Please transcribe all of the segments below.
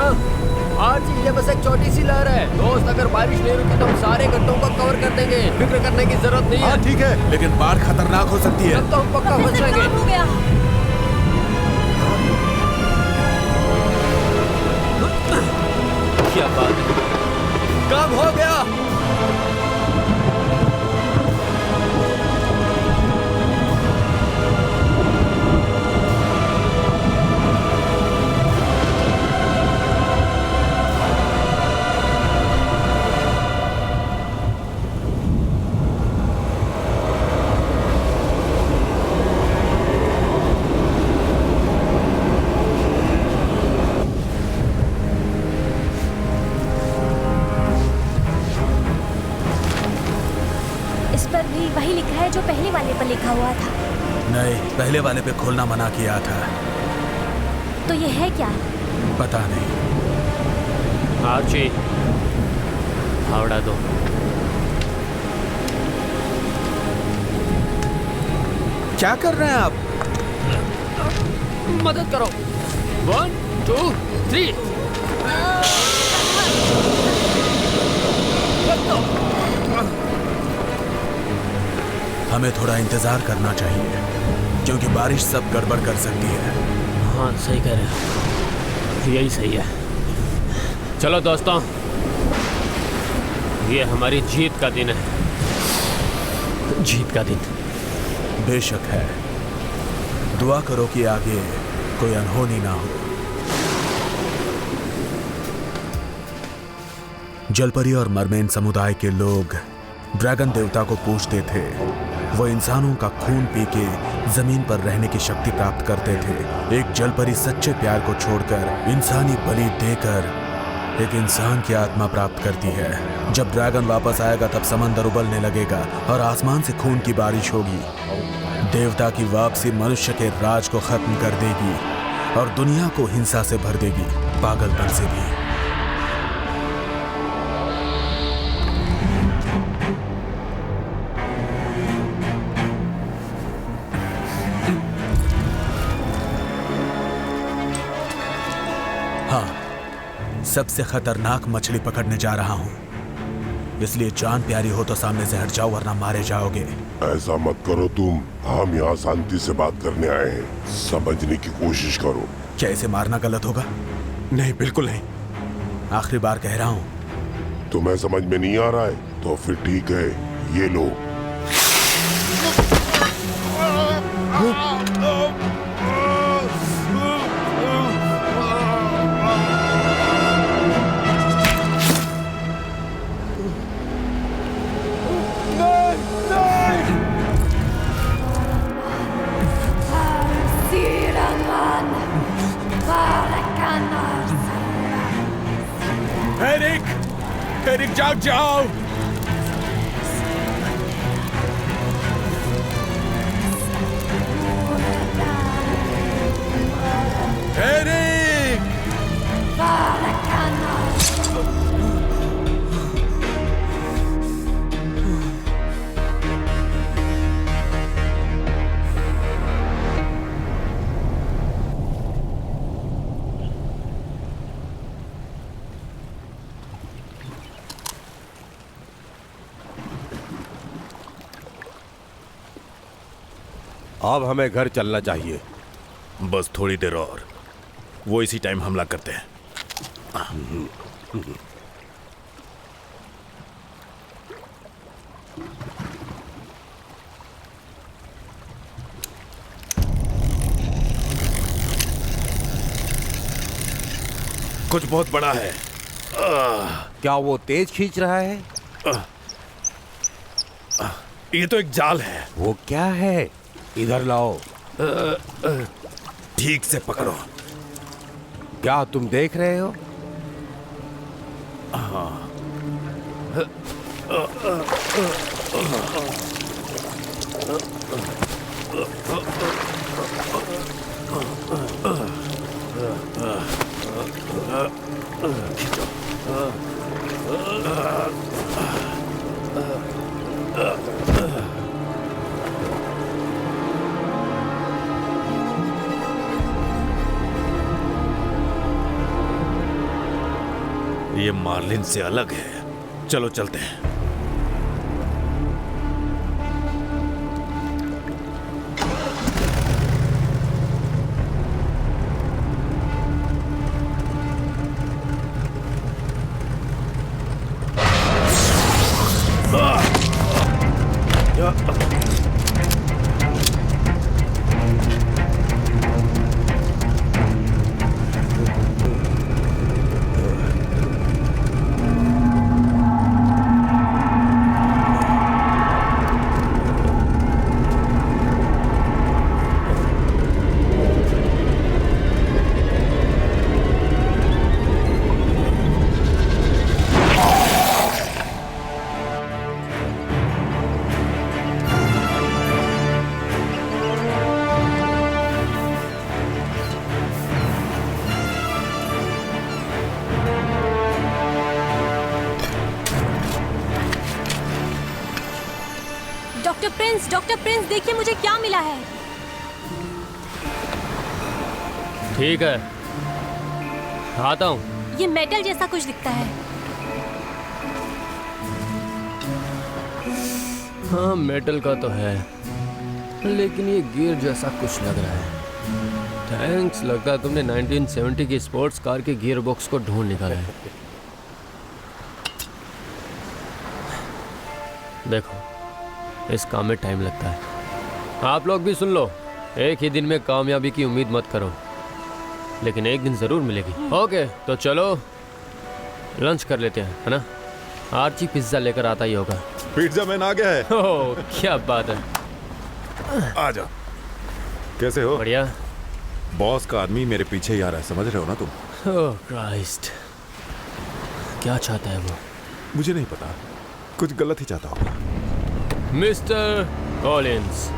हाँ आज ये बस एक छोटी सी लहर है दोस्त। अगर बारिश नहीं रुकी तो हम सारे गड्ढों को कवर कर देंगे, फिक्र करने की जरूरत नहीं है। हाँ ठीक है, लेकिन बाढ़ खतरनाक हो सकती है। तब तो हम पक्का फंस जाएंगे। हो गया। क्या बात है, काम हो गया। वही लिखा है जो पहले वाले पर लिखा हुआ था। नहीं, पहले वाले पे खोलना मना किया था। तो ये है क्या? पता नहीं। आर्ची, हावड़ा दो। क्या कर रहे हैं आप? मदद करो। 1 2 3। हमें थोड़ा इंतजार करना चाहिए क्योंकि बारिश सब गड़बड़ कर सकती है। हाँ सही कह रहे हैं, यही सही है। चलो दोस्तों, ये हमारी जीत का दिन है। जीत का दिन। बेशक है। दुआ करो कि आगे कोई अनहोनी ना हो। जलपरी और मरमेन समुदाय के लोग ड्रैगन देवता को पूजते थे। वो इंसानों का खून पी के जमीन पर रहने की शक्ति प्राप्त करते थे। एक जलपरी सच्चे प्यार को छोड़कर इंसानी बलि देकर एक इंसान की आत्मा प्राप्त करती है। जब ड्रैगन वापस आएगा तब समंदर उबलने लगेगा और आसमान से खून की बारिश होगी। देवता की वापसी मनुष्य के राज को खत्म कर देगी और दुनिया को हिंसा से भर देगी, पागलपन से भी। सबसे खतरनाक मछली पकड़ने जा रहा हूं, इसलिए जान प्यारी हो तो सामने से हट जाओ वरना मारे जाओगे। ऐसा मत करो तुम, हम यहाँ शांति से बात करने आए हैं, समझने की कोशिश करो। क्या इसे मारना गलत होगा? नहीं, बिल्कुल नहीं। आखिरी बार कह रहा हूं। तुम्हें समझ में नहीं आ रहा है तो फिर ठीक है, ये लो। एरिक जाग जाओ। एरिक! अब हमें घर चलना चाहिए। बस थोड़ी देर और, वो इसी टाइम हमला करते हैं। कुछ बहुत बड़ा है। क्या वो तेज खींच रहा है? ये तो एक जाल है। वो क्या है? इधर लाओ। ठीक से पकड़ो। क्या तुम देख रहे हो? ये मार्लिन से अलग है। चलो चलते हैं। डॉक्टर प्रिंस देखिए मुझे क्या मिला है। ठीक है, आता हूँ। ये मेटल जैसा कुछ दिखता है। हाँ मेटल का तो है, लेकिन ये गियर जैसा कुछ लग रहा है। थैंक्स, लगता है तुमने 1970 की स्पोर्ट्स कार के गियर बॉक्स को ढूंढ निकाला है। देखो, इस काम में टाइम लगता है। आप लोग भी सुन लो, एक ही दिन में कामयाबी की उम्मीद मत करो, लेकिन एक दिन जरूर मिलेगी। ओके, तो चलो लंच कर लेते हैं, है ना? आर्ची पिज्जा लेकर आता ही होगा। पिज्जा मैन आ गया है। ओह, क्या बात है। आ जा। कैसे हो? बढ़िया। बॉस का आदमी मेरे पीछे ही आ रहा है, समझ रहे हो ना तुम? ओह क्राइस्ट, क्या चाहता है वो? मुझे नहीं पता, कुछ गलत ही चाहता होगा। मिस्टर कॉलिंस,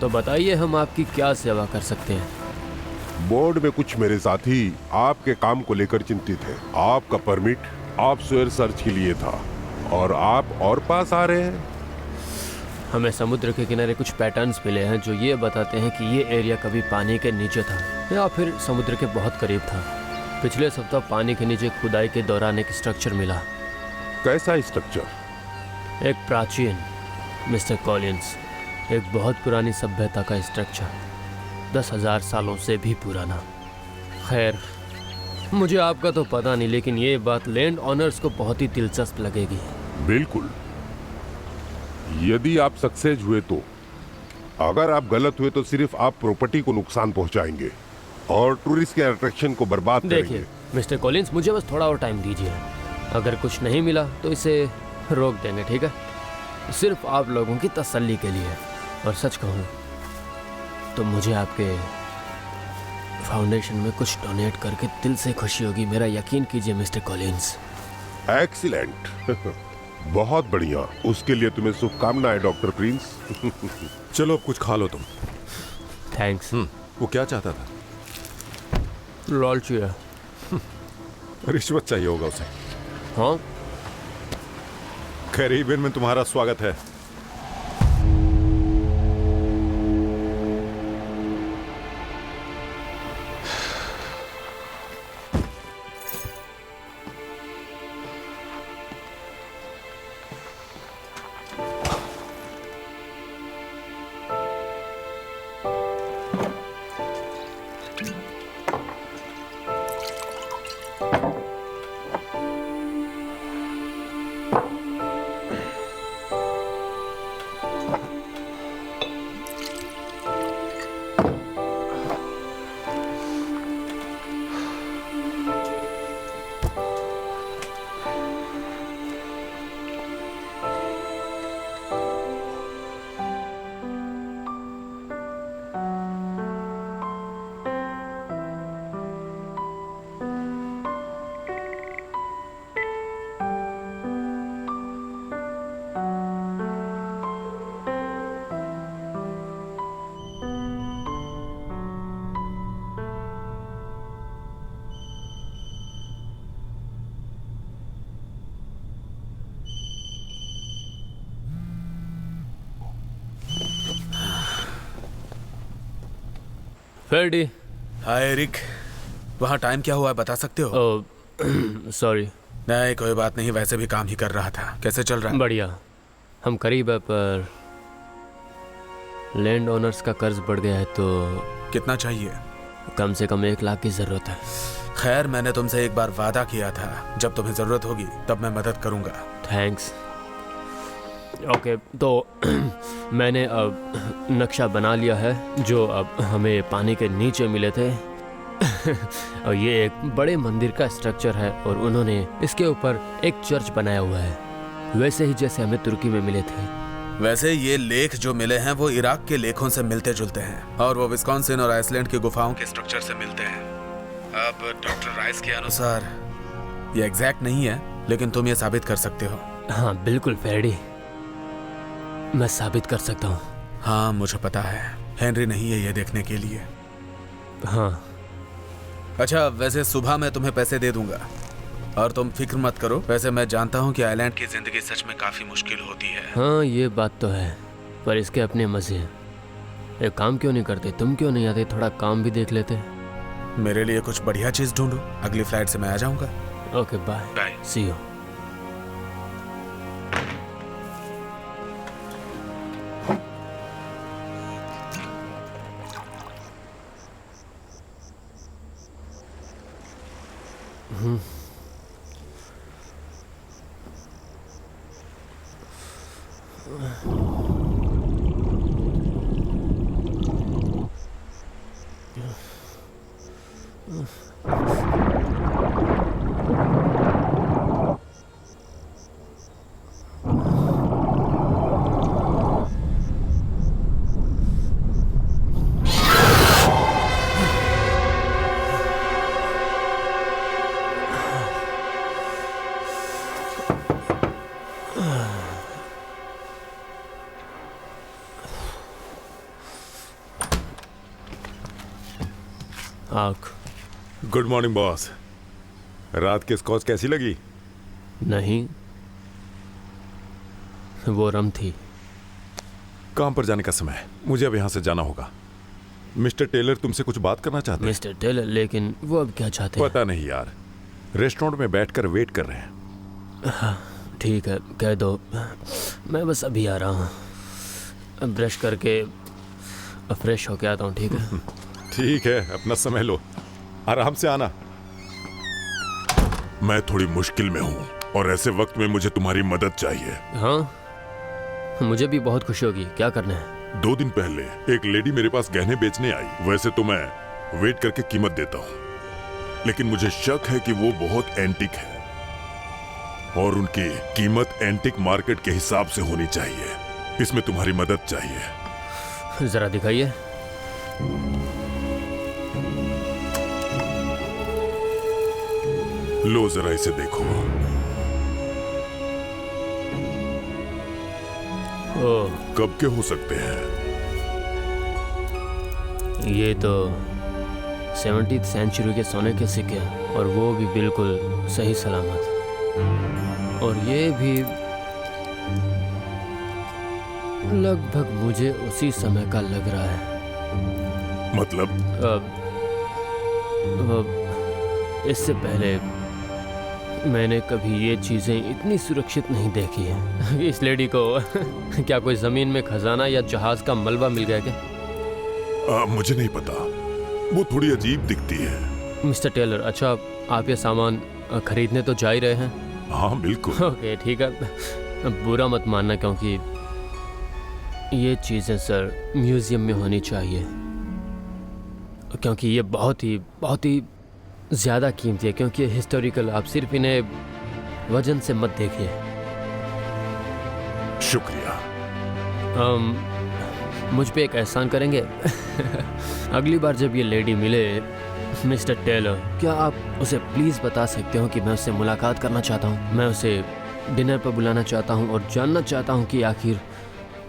तो बताइए हम आपकी क्या सेवा कर सकते हैं? बोर्ड में कुछ मेरे साथी आपके काम को लेकर चिंतित हैं। आपका परमिट ऑफशोर सर्च के लिए था और आप और पास आ रहे हैं। हमें समुद्र के किनारे कुछ पैटर्न्स मिले हैं जो ये बताते हैं कि ये एरिया कभी पानी के नीचे था या फिर समुद्र के बहुत करीब था। पिछले सप्ताह पानी के नीचे खुदाई के दौरान एक स्ट्रक्चर मिला। कैसा स्ट्रक्चर? एक प्राचीन, मिस्टर कॉलिंस, एक बहुत पुरानी सभ्यता का स्ट्रक्चर, 10,000 सालों से भी पुराना। खैर, मुझे आपका तो पता नहीं, लेकिन ये बात लैंड ऑनर्स को बहुत ही दिलचस्प लगेगी। बिल्कुल, यदि आप सक्सेस हुए तो। अगर आप गलत हुए तो सिर्फ आप प्रॉपर्टी को नुकसान पहुंचाएंगे और टूरिस्ट के अट्रैक्शन को बर्बाद करेंगे। देखिए मिस्टर कॉलिंस, मुझे बस थोड़ा और टाइम दीजिए। अगर कुछ नहीं मिला तो इसे रोक देंगे, ठीक है? सिर्फ आप लोगों की तसल्ली के लिए। और सच कहूँ तो मुझे आपके फाउंडेशन में कुछ डोनेट करके दिल से खुशी होगी। मेरा यकीन कीजिए मिस्टर कॉलिंस। एक्सीलेंट, बहुत बढ़िया। उसके लिए तुम्हें शुभकामनाएं डॉक्टर प्रिंस। चलो अब कुछ खा लो तुम। थैंक्स। वो क्या चाहता था? लालची है। रिश्वत चाहिए होगा उसे। हाँ, कैरिबियन में तुम्हारा स्वागत है। फेर्डी। हाय एरिक, वहाँ टाइम क्या हुआ है बता सकते हो? सॉरी। नहीं कोई बात नहीं, वैसे भी काम ही कर रहा था। कैसे चल रहा है? बढ़िया। हम करीब है पर लैंड ओनर्स का कर्ज बढ़ गया है तो कितना चाहिए? कम से कम 1 लाख की ज़रूरत है। खैर मैंने तुमसे एक बार वादा किया था, जब तुम्हें जरूरत होगी तब मैं मदद करूंगा। थैंक्स। ओके तो मैंने अब नक्शा बना लिया है जो अब हमें पानी के नीचे मिले थे। और ये एक बड़े मंदिर का स्ट्रक्चर है और उन्होंने इसके ऊपर एक चर्च बनाया हुआ है, वैसे ही जैसे हमें तुर्की में मिले थे। वैसे ये लेख जो मिले हैं वो इराक के लेखों से मिलते जुलते हैं और वो विस्कॉन्सिन और आइसलैंड की गुफाओं के स्ट्रक्चर से मिलते हैं। अब डॉक्टर राइस के अनुसार ये एग्जैक्ट नहीं है, लेकिन तुम ये साबित कर सकते हो। हाँ बिल्कुल फैरडी, मैं साबित कर सकता हूँ। हाँ मुझे पता है, हेनरी नहीं है ये देखने के लिए। हाँ अच्छा वैसे सुबह मैं तुम्हें पैसे दे दूंगा और तुम फिक्र मत करो। वैसे मैं जानता हूँ कि आइलैंड की जिंदगी सच में काफी मुश्किल होती है। हाँ ये बात तो है, पर इसके अपने मजे हैं। एक काम क्यों नहीं करते, तुम क्यों नहीं आते, थोड़ा काम भी देख लेते। मेरे लिए कुछ बढ़िया चीज ढूंढो, अगली फ्लाइट से मैं आ जाऊंगा। Okay bye bye. See you. आँख। Good morning boss. रात की स्कॉच कैसी लगी? नहीं, वो रम थी। काम पर जाने का समय है, मुझे अब यहाँ से जाना होगा। मिस्टर टेलर तुमसे कुछ बात करना चाहते हैं। मिस्टर टेलर, लेकिन वो अब क्या चाहते हैं? पता नहीं यार, रेस्टोरेंट में बैठकर वेट कर रहे हैं। हाँ ठीक है, कह दो मैं बस अभी आ रहा हूँ। ब्रश करके फ्रेश होके आता हूँ, ठीक है? ठीक है, अपना समय लो, आराम से आना। मैं थोड़ी मुश्किल में हूँ और ऐसे वक्त में मुझे तुम्हारी मदद चाहिए। हाँ मुझे भी बहुत खुशी होगी। क्या करना है? 2 दिन पहले एक लेडी मेरे पास गहने बेचने आई। वैसे तो मैं वेट करके कीमत देता हूँ, लेकिन मुझे शक है कि वो बहुत एंटिक है और उनकी कीमत एंटिक मार्केट के हिसाब से होनी चाहिए। इसमें तुम्हारी मदद चाहिए। जरा दिखाइए। लो जरा इसे देखो। ओह, कब के हो सकते हैं? ये तो 17वीं सेंचुरी के सोने के सिक्के हैं और वो भी बिल्कुल सही सलामत। और ये भी लगभग मुझे उसी समय का लग रहा है। मतलब? इससे पहले मैंने कभी ये चीजें इतनी सुरक्षित नहीं देखी है। इस लेडी को क्या कोई जमीन में खजाना या जहाज का मलबा मिल गया क्या? मुझे नहीं पता, वो थोड़ी अजीब दिखती है। मिस्टर टेलर, अच्छा आप ये सामान खरीदने तो जा ही रहे हैं? हाँ बिल्कुल। ओके ठीक है, बुरा मत मानना, क्योंकि ये चीजें सर म्यूजियम में होनी चाहिए, क्योंकि ये बहुत ही ज़्यादा कीमती है, क्योंकि ये हिस्टोरिकल। आप सिर्फ इन्हें वजन से मत देखिए। शुक्रिया। मुझ पे एक एहसान करेंगे? अगली बार जब ये लेडी मिले मिस्टर टेलर, क्या आप उसे प्लीज़ बता सकते हो कि मैं उससे मुलाकात करना चाहता हूँ। मैं उसे डिनर पर बुलाना चाहता हूँ और जानना चाहता हूँ कि आखिर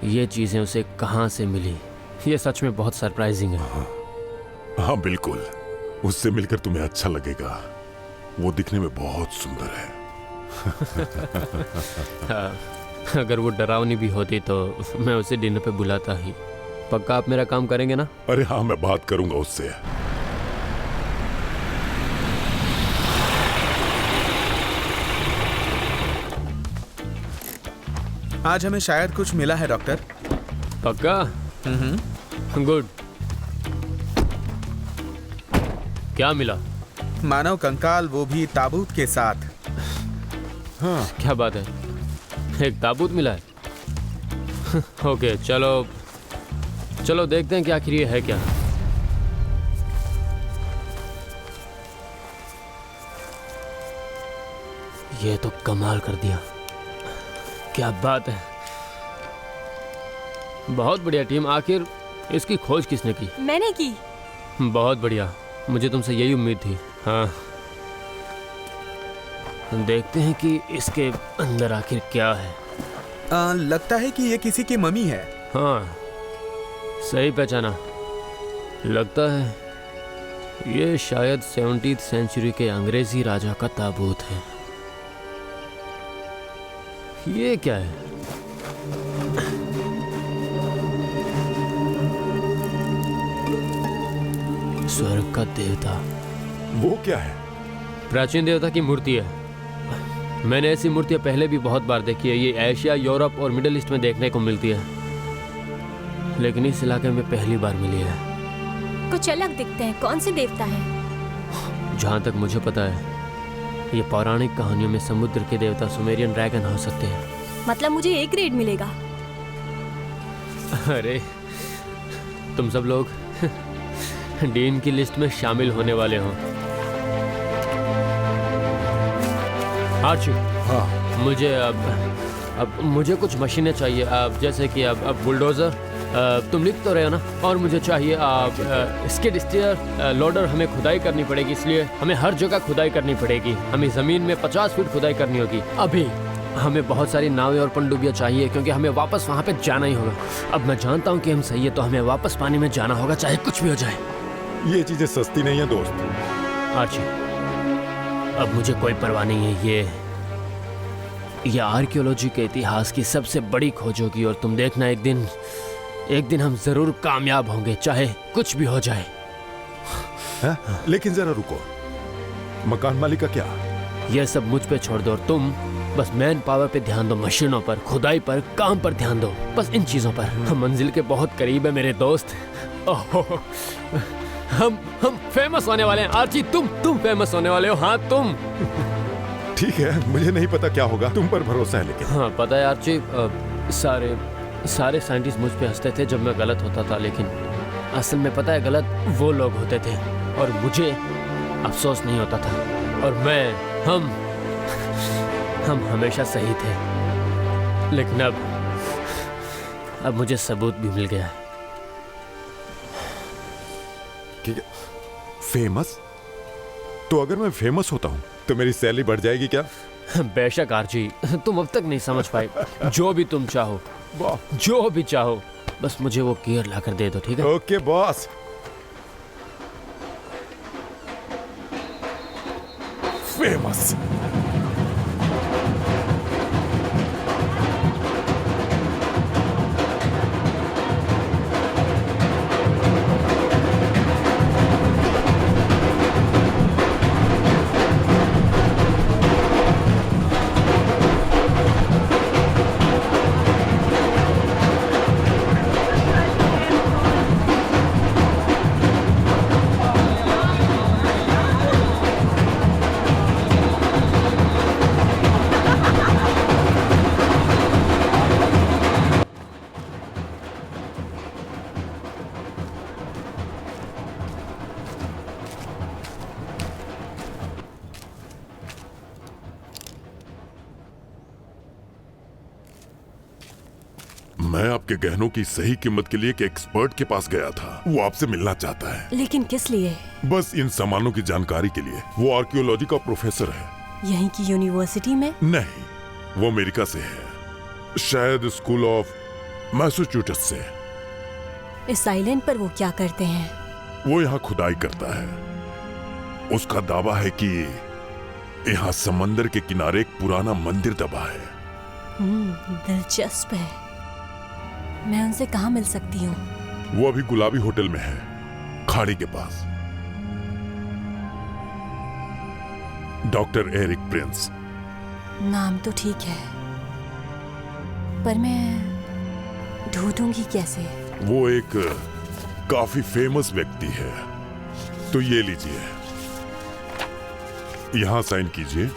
ये चीज़ें उसे कहाँ से मिली। ये सच में बहुत सरप्राइजिंग है। हाँ बिल्कुल, उससे मिलकर तुम्हें अच्छा लगेगा। वो दिखने में बहुत सुंदर है। हाँ, अगर वो डरावनी भी होती तो मैं उसे डिनर पे बुलाता ही। पक्का आप मेरा काम करेंगे ना? अरे हाँ, मैं बात करूंगा उससे। आज हमें शायद कुछ मिला है डॉक्टर। पक्का? गुड। क्या मिला? मानव कंकाल, वो भी ताबूत के साथ। हाँ, क्या बात है, एक ताबूत मिला है। ओके, चलो चलो देखते हैं कि आखिर ये है क्या। ये तो कमाल कर दिया, क्या बात है। बहुत बढ़िया टीम, आखिर इसकी खोज किसने की? मैंने की। बहुत बढ़िया, मुझे तुमसे यही उम्मीद थी। हाँ, देखते हैं कि इसके अंदर आखिर क्या है। लगता है कि ये किसी की मम्मी है। हाँ, सही पहचाना। लगता है ये शायद 17th सेंचुरी के अंग्रेजी राजा का ताबूत है। ये क्या है? स्वर्ग का देवता। वो क्या है? प्राचीन देवता की मूर्ति है। मैंने ऐसी मूर्तियां पहले भी बहुत बार देखी है। ये एशिया, यूरोप और मिडिल ईस्ट में देखने को मिलती है, लेकिन इस इलाके में पहली बार मिली है। कुछ अलग दिखते हैं। कौन से देवता है? जहां तक मुझे पता है, ये पौराणिक कहानियों में समुद्र के देवता सुमेरियन ड्रैगन हो सकते हैं। मतलब मुझे A ग्रेड मिलेगा? अरे, तुम सब लोग डीन की लिस्ट में शामिल होने वाले हो। आर्ची, हाँ, मुझे अब मुझे कुछ मशीनें चाहिए। अब जैसे कि अब बुलडोजर, तुम लिख तो रहे हो ना? और मुझे चाहिए स्किड स्टीयर, लोडर। हमें खुदाई करनी पड़ेगी, इसलिए हमें हर जगह खुदाई करनी पड़ेगी। हमें ज़मीन में 50 फीट खुदाई करनी होगी। अभी हमें बहुत सारी नावें और पनडुब्बियाँ चाहिए, क्योंकि हमें वापस वहाँ पे जाना ही होगा। अब मैं जानता हूँ कि हम सही है, तो हमें वापस पानी में जाना होगा, चाहे कुछ भी हो जाए। ये चीजें सस्ती नहीं है दोस्त। आर्ची, अब मुझे कोई परवाह नहीं है। ये आर्कियोलॉजी के इतिहास की सबसे बड़ी खोज होगी, और तुम देखना एक दिन हम जरूर कामयाब होंगे, चाहे कुछ भी हो जाए। है? लेकिन जरा रुको, मकान मालिक का क्या? यह सब मुझ पे छोड़ दो, और तुम बस मैन पावर पे ध्यान दो, मशीनों पर, खुदाई पर, काम पर ध्यान दो, बस इन चीजों पर। हम मंजिल के बहुत करीब है मेरे दोस्त। ओहो, हम फेमस होने वाले हैं। आर्ची, तुम फेमस होने वाले हो। हाँ, तुम। ठीक है, मुझे नहीं पता क्या होगा, तुम पर भरोसा है। लेकिन हाँ, पता है आर्ची, सारे साइंटिस्ट मुझ पे हंसते थे जब मैं गलत होता था, लेकिन असल में पता है, गलत वो लोग होते थे, और मुझे अफसोस नहीं होता था। और हम हमेशा सही थे। लेकिन अब मुझे सबूत भी मिल गया है। ठीक है, फेमस? तो अगर मैं फेमस होता हूँ तो मेरी सैलरी बढ़ जाएगी क्या? बेशक आर्ची, तुम अब तक नहीं समझ पाए। जो भी तुम चाहो, जो भी चाहो, बस मुझे वो गियर लाकर दे दो, ठीक है? Okay boss. फेमस। मैं आपके गहनों की सही कीमत के लिए एक एक्सपर्ट के पास गया था। वो आपसे मिलना चाहता है। लेकिन किस लिए? बस इन सामानों की जानकारी के लिए। वो आर्कियोलॉजी का प्रोफेसर है। यहीं की यूनिवर्सिटी में? नहीं, वो अमेरिका से है, शायद स्कूल ऑफ मैसाचुसेट्स से। इस आइलैंड पर वो क्या करते हैं? वो यहाँ खुदाई करता है। उसका दावा है कि यहाँ समंदर के किनारे एक पुराना मंदिर दबा है। दिलचस्प है। मैं उनसे कहाँ मिल सकती हूँ? वो अभी गुलाबी होटल में है, खाड़ी के पास। Doctor Eric Prince. नाम तो ठीक है, पर मैं ढूंढूंगी कैसे? वो एक काफी फेमस व्यक्ति है। तो ये लीजिए, यहां साइन कीजिए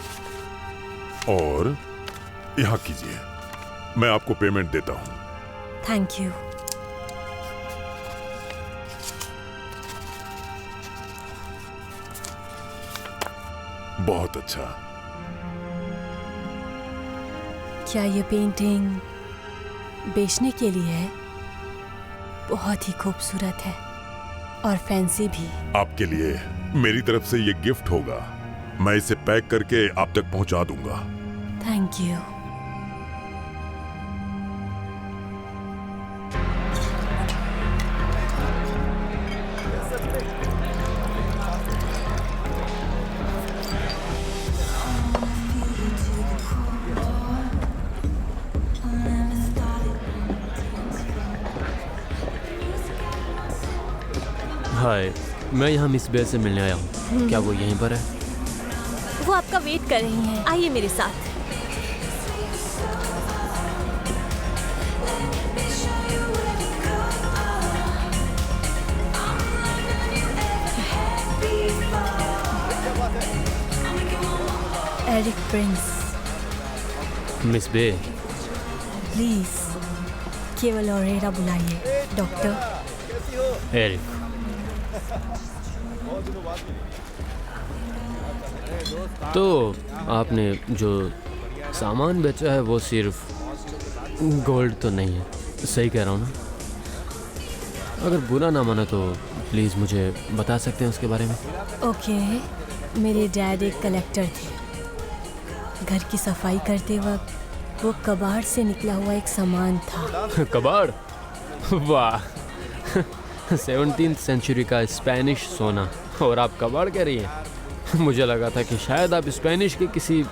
और यहां कीजिए। मैं आपको पेमेंट देता हूं। Thank you. बहुत अच्छा। क्या ये पेंटिंग बेचने के लिए है? बहुत ही खूबसूरत है और फैंसी भी। आपके लिए मेरी तरफ से ये गिफ्ट होगा। मैं इसे पैक करके आप तक पहुंचा दूंगा। Thank you. हाय, मैं यहाँ मिस बे से मिलने आया हूँ। क्या वो यहीं पर है? वो आपका वेट कर रही हैं। आइए मेरे साथ। एरिक प्रिंस, मिस बे, प्लीज केवल ऑरेरा बुलाइए। Doctor Eric. तो आपने जो सामान बेचा है वो सिर्फ गोल्ड तो नहीं है, सही कह रहा हूँ ना? अगर बुरा ना माना तो प्लीज़ मुझे बता सकते हैं उसके बारे में? ओके, मेरे डैड एक कलेक्टर थे। घर की सफाई करते वक्त वो कबाड़ से निकला हुआ एक सामान था। कबाड़? वाह, 17th सेंचुरी का स्पेनिश सोना, और आप कबाड़ कह रही हैं? मुझे लगा था कि शायद आप स्पेनिश के किसी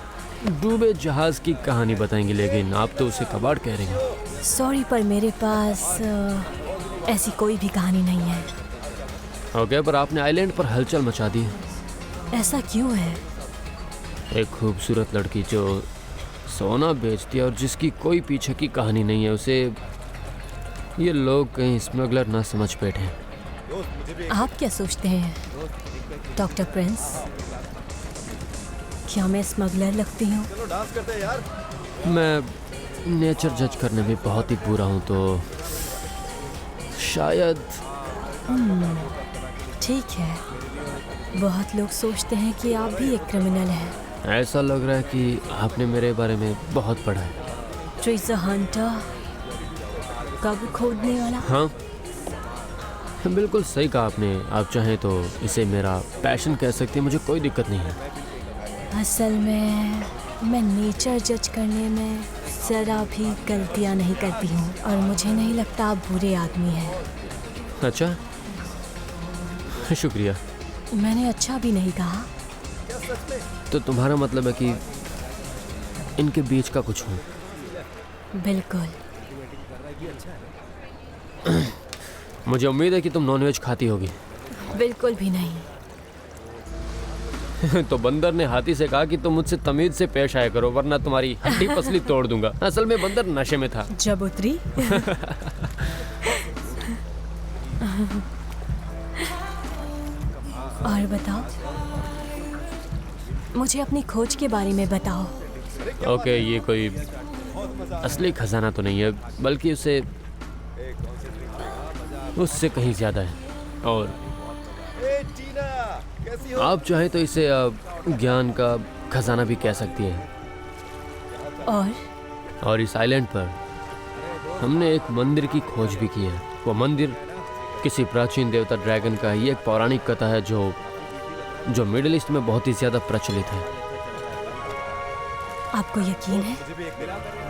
डूबे जहाज की कहानी बताएंगे, लेकिन आप तो उसे कबाड़ कह रही हैं। सॉरी, पर मेरे पास ऐसी कोई भी कहानी नहीं है। ओके, पर आपने आइलैंड पर हलचल मचा दी। ऐसा क्यों है? एक खूबसूरत लड़की जो सोना बेचती है और जिसकी कोई पीछे की कहानी नहीं है, उसे ये लोग कहीं स्मगलर ना समझ बैठे। आप क्या सोचते हैं डॉक्टर प्रिंस? क्या मैं स्मगलर लगती हूँ? मैं नेचर जज करने में बहुत ही बुरा हूँ, तो शायद। ठीक है, बहुत लोग सोचते हैं कि आप भी एक क्रिमिनल हैं। ऐसा लग रहा है कि आपने मेरे बारे में बहुत पढ़ा है। ट्रेजर हंटर, कब्र खोदने वाला। हाँ, बिल्कुल सही कहा आपने। आप चाहें तो इसे मेरा पैशन कह सकते हैं, मुझे कोई दिक्कत नहीं है। असल में मैं नेचर जज करने में ज़रा भी गलतियाँ नहीं करती हूँ, और मुझे नहीं लगता आप बुरे आदमी हैं। अच्छा, शुक्रिया। मैंने अच्छा भी नहीं कहा। तो तुम्हारा मतलब है कि इनके बीच का कुछ हूँ? बिल्कुल। मुझे उम्मीद है कि तुम नॉनवेज खाती होगी। बिल्कुल भी नहीं। तो बंदर ने हाथी से कहा कि तुम मुझसे तमीज से पेश आया करो, वरना तुम्हारी हड्डी पसली तोड़ दूंगा। असल में बंदर नशे में था। जब उतरी और बताओ, मुझे अपनी खोज के बारे में बताओ। ओके, ये कोई असली खजाना तो नहीं है, बल्कि उससे कहीं ज़्यादा है। और आप चाहे तो इसे ज्ञान का खजाना भी कह सकती है। और इस आइलैंड पर हमने एक मंदिर की खोज भी की है। वो मंदिर किसी प्राचीन देवता ड्रैगन का ही एक पौराणिक कथा है जो मिडिल ईस्ट में बहुत ही ज़्यादा प्रचलित है। आपको यकीन है?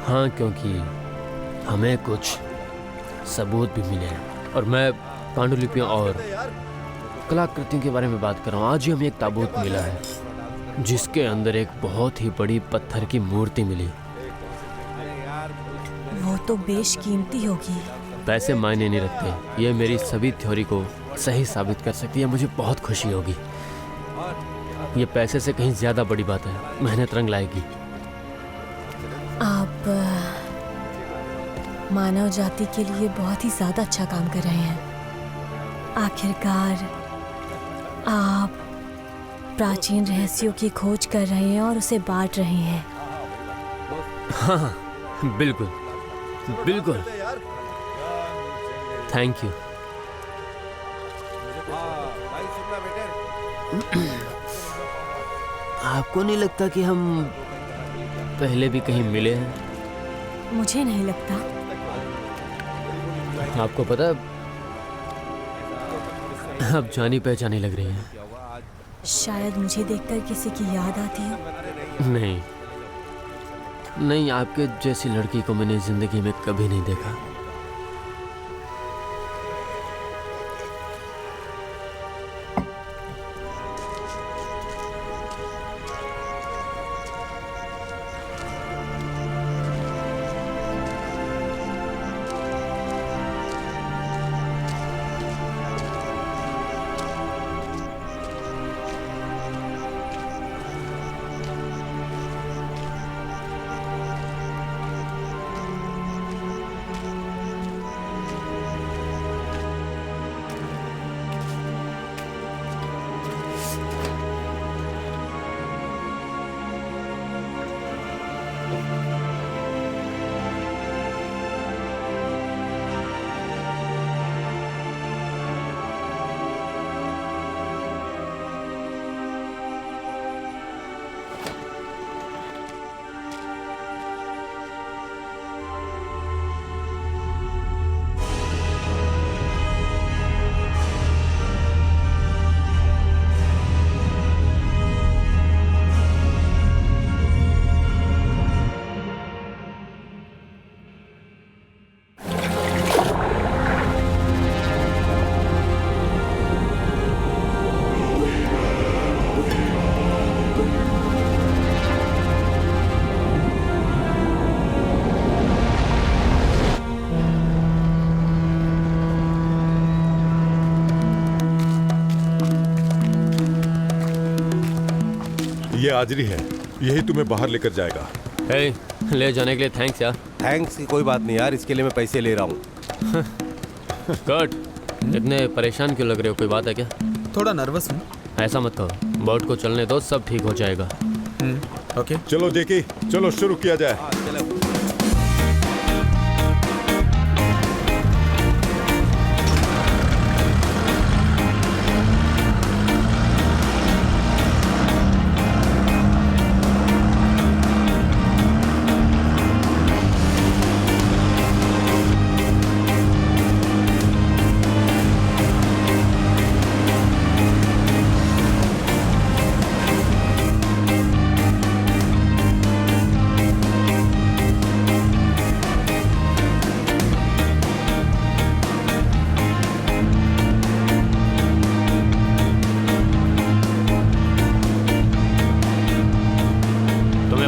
हाँ, क्योंकि हमें कुछ सबूत भी मिले हैं। और मैं पांडुलिपियों और कलाकृतियों के बारे में बात कर रहा हूँ। आज ही हमें एक ताबूत मिला है जिसके अंदर एक बहुत ही बड़ी पत्थर की मूर्ति मिली। वो तो बेशकीमती होगी। पैसे मायने नहीं रखते, ये मेरी सभी थ्योरी को सही साबित कर सकती है। मुझे बहुत खुशी होगी। ये पैसे से कहीं ज़्यादा बड़ी बात है, मेहनत रंग लाएगी। आप मानव जाति के लिए बहुत ही ज़्यादा अच्छा काम कर रहे हैं। आखिरकार आप प्राचीन रहस्यों की खोज कर रहे हैं और उसे बांट रहे हैं। हाँ, बिल्कुल बिल्कुल। Thank you. आपको नहीं लगता कि हम पहले भी कहीं मिले हैं? मुझे नहीं लगता। आपको पता है, आप जानी पहचानी लग रही हैं। शायद मुझे देखकर किसी की याद आती हो। नहीं नहीं, आपके जैसी लड़की को मैंने जिंदगी में कभी नहीं देखा। ये आजरी है, यही तुम्हें बाहर लेकर जाएगा। हे, ले जाने के लिए थैंक्स यार। थैंक्स की कोई बात नहीं यार, इसके लिए मैं पैसे ले रहा हूँ। कट, इतने परेशान क्यों लग रहे हो? कोई बात है क्या? थोड़ा नर्वस हूँ। ऐसा मत कहो, बोट को चलने दो, सब ठीक हो जाएगा। ओके। चलो जेकी, चलो शुरू किया जाए।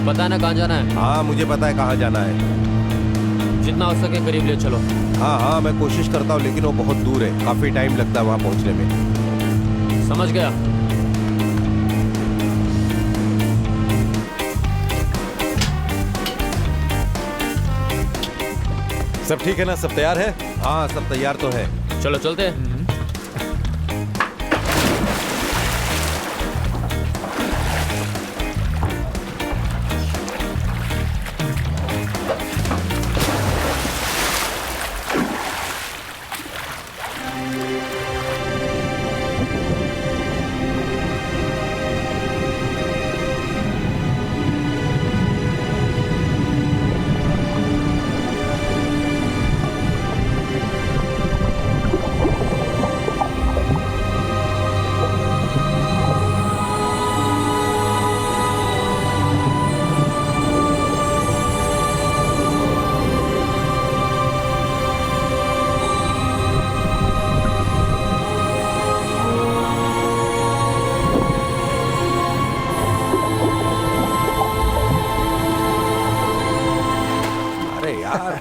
पता है ना कहाँ जाना है? हाँ मुझे पता है कहाँ जाना है। जितना हो सके करीब ले चलो। हाँ हाँ मैं कोशिश करता हूँ, लेकिन वो बहुत दूर है, काफी टाइम लगता है वहाँ पहुँचने में। समझ गया। सब ठीक है ना? सब तैयार है? हाँ सब तैयार तो है। चलो चलते हैं।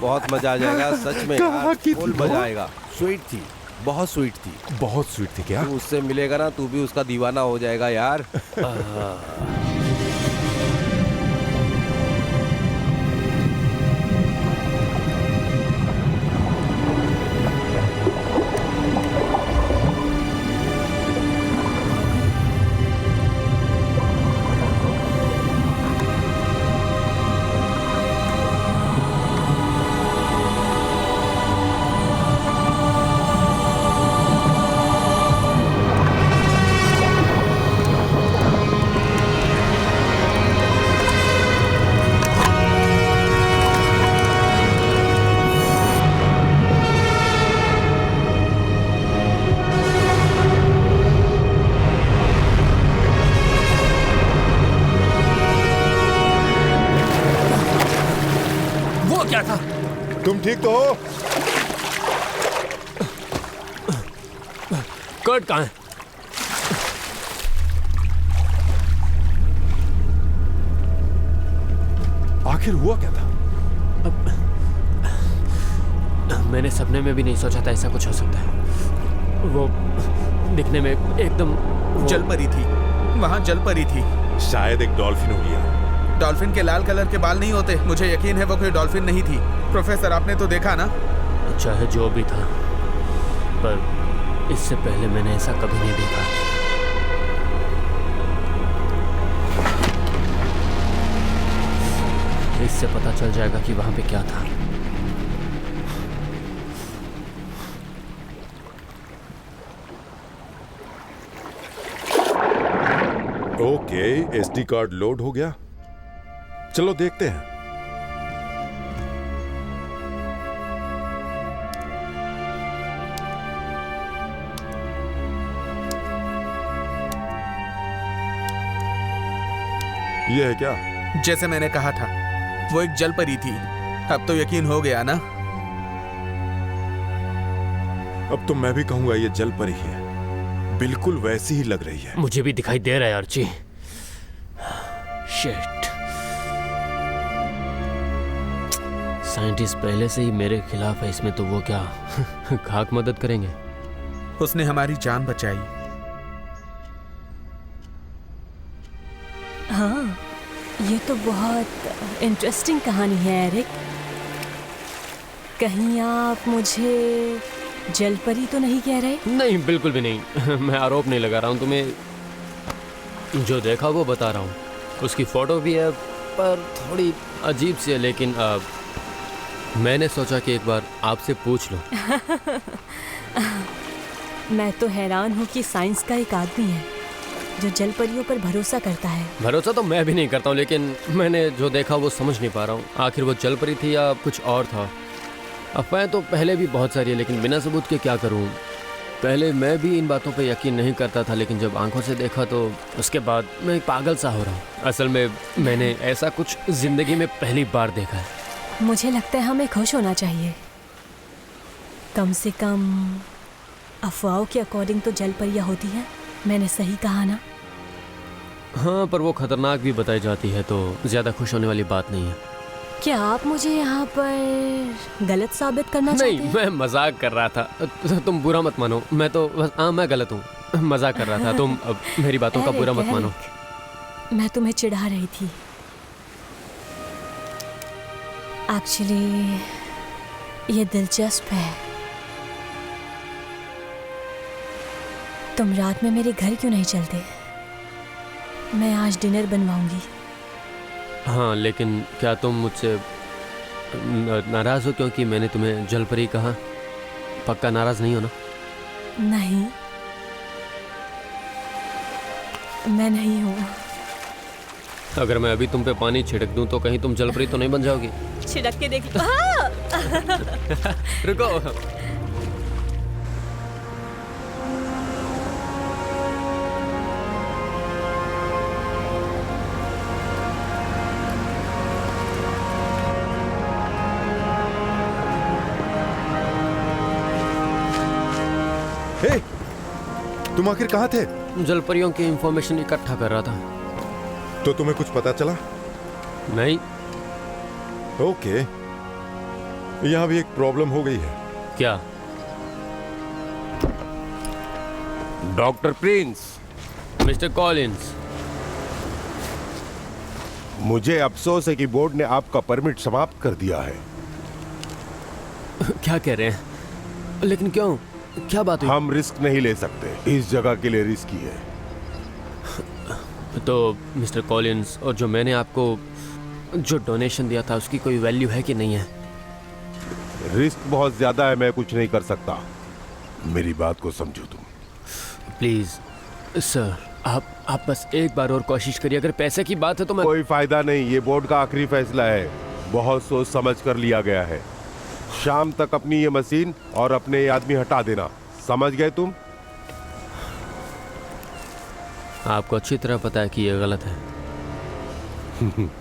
बहुत मजा आ जाएगा सच में यार, फुल मजा आएगा। स्वीट थी, बहुत स्वीट थी। बहुत स्वीट थी क्या? तू उससे मिलेगा ना, तू भी उसका दीवाना हो जाएगा यार। क्या था? तुम ठीक तो हो? कर्ट कहाँ है? आखिर हुआ क्या था? मैंने सपने में भी नहीं सोचा था ऐसा कुछ हो सकता है। वो दिखने में एकदम जल परी थी, वहाँ जल परी थी। शायद एक डॉल्फिन हो गया। डॉल्फिन के लाल कलर के बाल नहीं होते। मुझे यकीन है वो कोई डॉल्फिन नहीं थी। प्रोफेसर, आपने तो देखा ना? चाहे जो भी था, पर इससे पहले मैंने ऐसा कभी नहीं देखा। इससे पता चल जाएगा कि वहां पे क्या था। ओके, एसडी कार्ड लोड हो गया। चलो देखते हैं। ये है क्या? जैसे मैंने कहा था, वो एक जल परी थी। अब तो यकीन हो गया ना? अब तो मैं भी कहूंगा ये जल परी है। बिल्कुल वैसी ही लग रही है। मुझे भी दिखाई दे रहा है आर्ची। शिट, साइंटिस्ट पहले से ही मेरे खिलाफ है इसमें, तो वो क्या खाक मदद करेंगे? उसने हमारी जान बचाई। हाँ, ये तो बहुत इंटरेस्टिंग कहानी है एरिक। कहीं आप मुझे जलपरी तो नहीं कह रहे? नहीं, बिल्कुल भी नहीं। मैं आरोप नहीं लगा रहा हूँ तुम्हें। जो देखा वो बता रहा हूँ। उसकी फोटो भी है, पर थोड़ी अजीब सी है। लेकिन मैंने सोचा कि एक बार आपसे पूछ लूं। मैं तो हैरान हूँ कि साइंस का एक आदमी है जो जलपरियों पर भरोसा करता है। भरोसा तो मैं भी नहीं करता हूँ, लेकिन मैंने जो देखा वो समझ नहीं पा रहा हूँ। आखिर वो जलपरी थी या कुछ और था? अफवाहें तो पहले भी बहुत सारी है, लेकिन बिना सबूत के क्या करूँ? पहले मैं भी इन बातों पे यकीन नहीं करता था, लेकिन जब आंखों से देखा तो उसके बाद मैं पागल सा हो रहा हूँ। असल में मैंने ऐसा कुछ जिंदगी में पहली बार देखा है। मुझे लगता है हमें खुश होना चाहिए। कम से कम अफवाहों के अकॉर्डिंग तो जलपरियाँ होती हैं। मैंने सही कहा ना? हाँ, पर वो खतरनाक भी बताई जाती है, तो ज़्यादा खुश होने वाली बात नहीं है। क्या आप मुझे यहाँ पर गलत साबित करना चाहते नहीं, हैं? मैं मजाक कर रहा था। तुम बुरा मत मानो। मैं तो बस मैं गलत हूँ, मजाक कर रहा था। तुम अब मेरी बातों का बुरा मत मानो। मैं तुम्हें चिढ़ा रही थी। एक्चुअली ये दिलचस्प है। तुम रात में मेरे घर क्यों नहीं चलते? मैं आज डिनर बनवाऊंगी। हाँ, लेकिन क्या तुम मुझसे नाराज हो क्योंकि मैंने तुम्हें जलपरी कहा? पक्का नाराज नहीं हो ना? नहीं, मैं नहीं हूँ। अगर मैं अभी तुम पे पानी छिड़क दूं तो कहीं तुम जलपरी तो नहीं बन जाओगी? छिड़क के देख। रुको। हे, तुम आखिर कहाँ थे? जलपरियों की इंफॉर्मेशन इकट्ठा कर रहा था। तो तुम्हें कुछ पता चला? नहीं। ओके, यहाँ भी एक प्रॉब्लम हो गई है। क्या? डॉक्टर प्रिंस, मिस्टर कॉलिंस, मुझे अफसोस है कि बोर्ड ने आपका परमिट समाप्त कर दिया है। क्या कह रहे हैं? लेकिन क्यों? क्या बात हुई? हम रिस्क नहीं ले सकते। इस जगह के लिए रिस्की है। तो मिस्टर कॉलिंस, और जो मैंने आपको जो डोनेशन दिया था उसकी कोई वैल्यू है कि नहीं है? रिस्क बहुत ज्यादा है, मैं कुछ नहीं कर सकता। मेरी बात को समझो तुम। प्लीज सर, आप बस एक बार और कोशिश करिए। अगर पैसे की बात है तो मैं... कोई फायदा नहीं, ये बोर्ड का आखिरी फैसला है। बहुत सोच समझ कर लिया गया है। शाम तक अपनी ये मशीन और अपने ये आदमी हटा देना, समझ गए तुम? आपको अच्छी तरह पता है कि ये गलत है।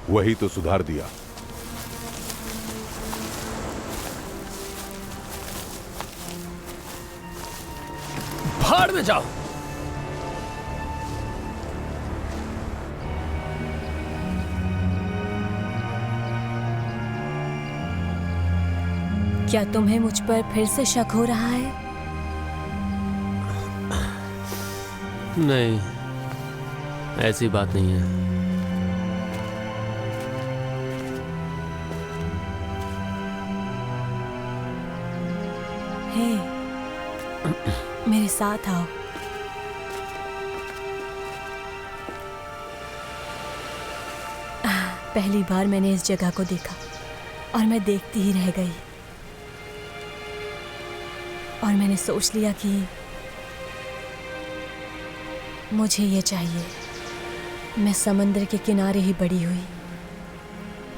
वही तो सुधार दिया। भाड़ में जाओ। क्या तुम्हें मुझ पर फिर से शक हो रहा है? नहीं, ऐसी बात नहीं है। हे, मेरे साथ आओ। पहली बार मैंने इस जगह को देखा और मैं देखती ही रह गई। और मैंने सोच लिया कि मुझे ये चाहिए। मैं समंदर के किनारे ही बड़ी हुई।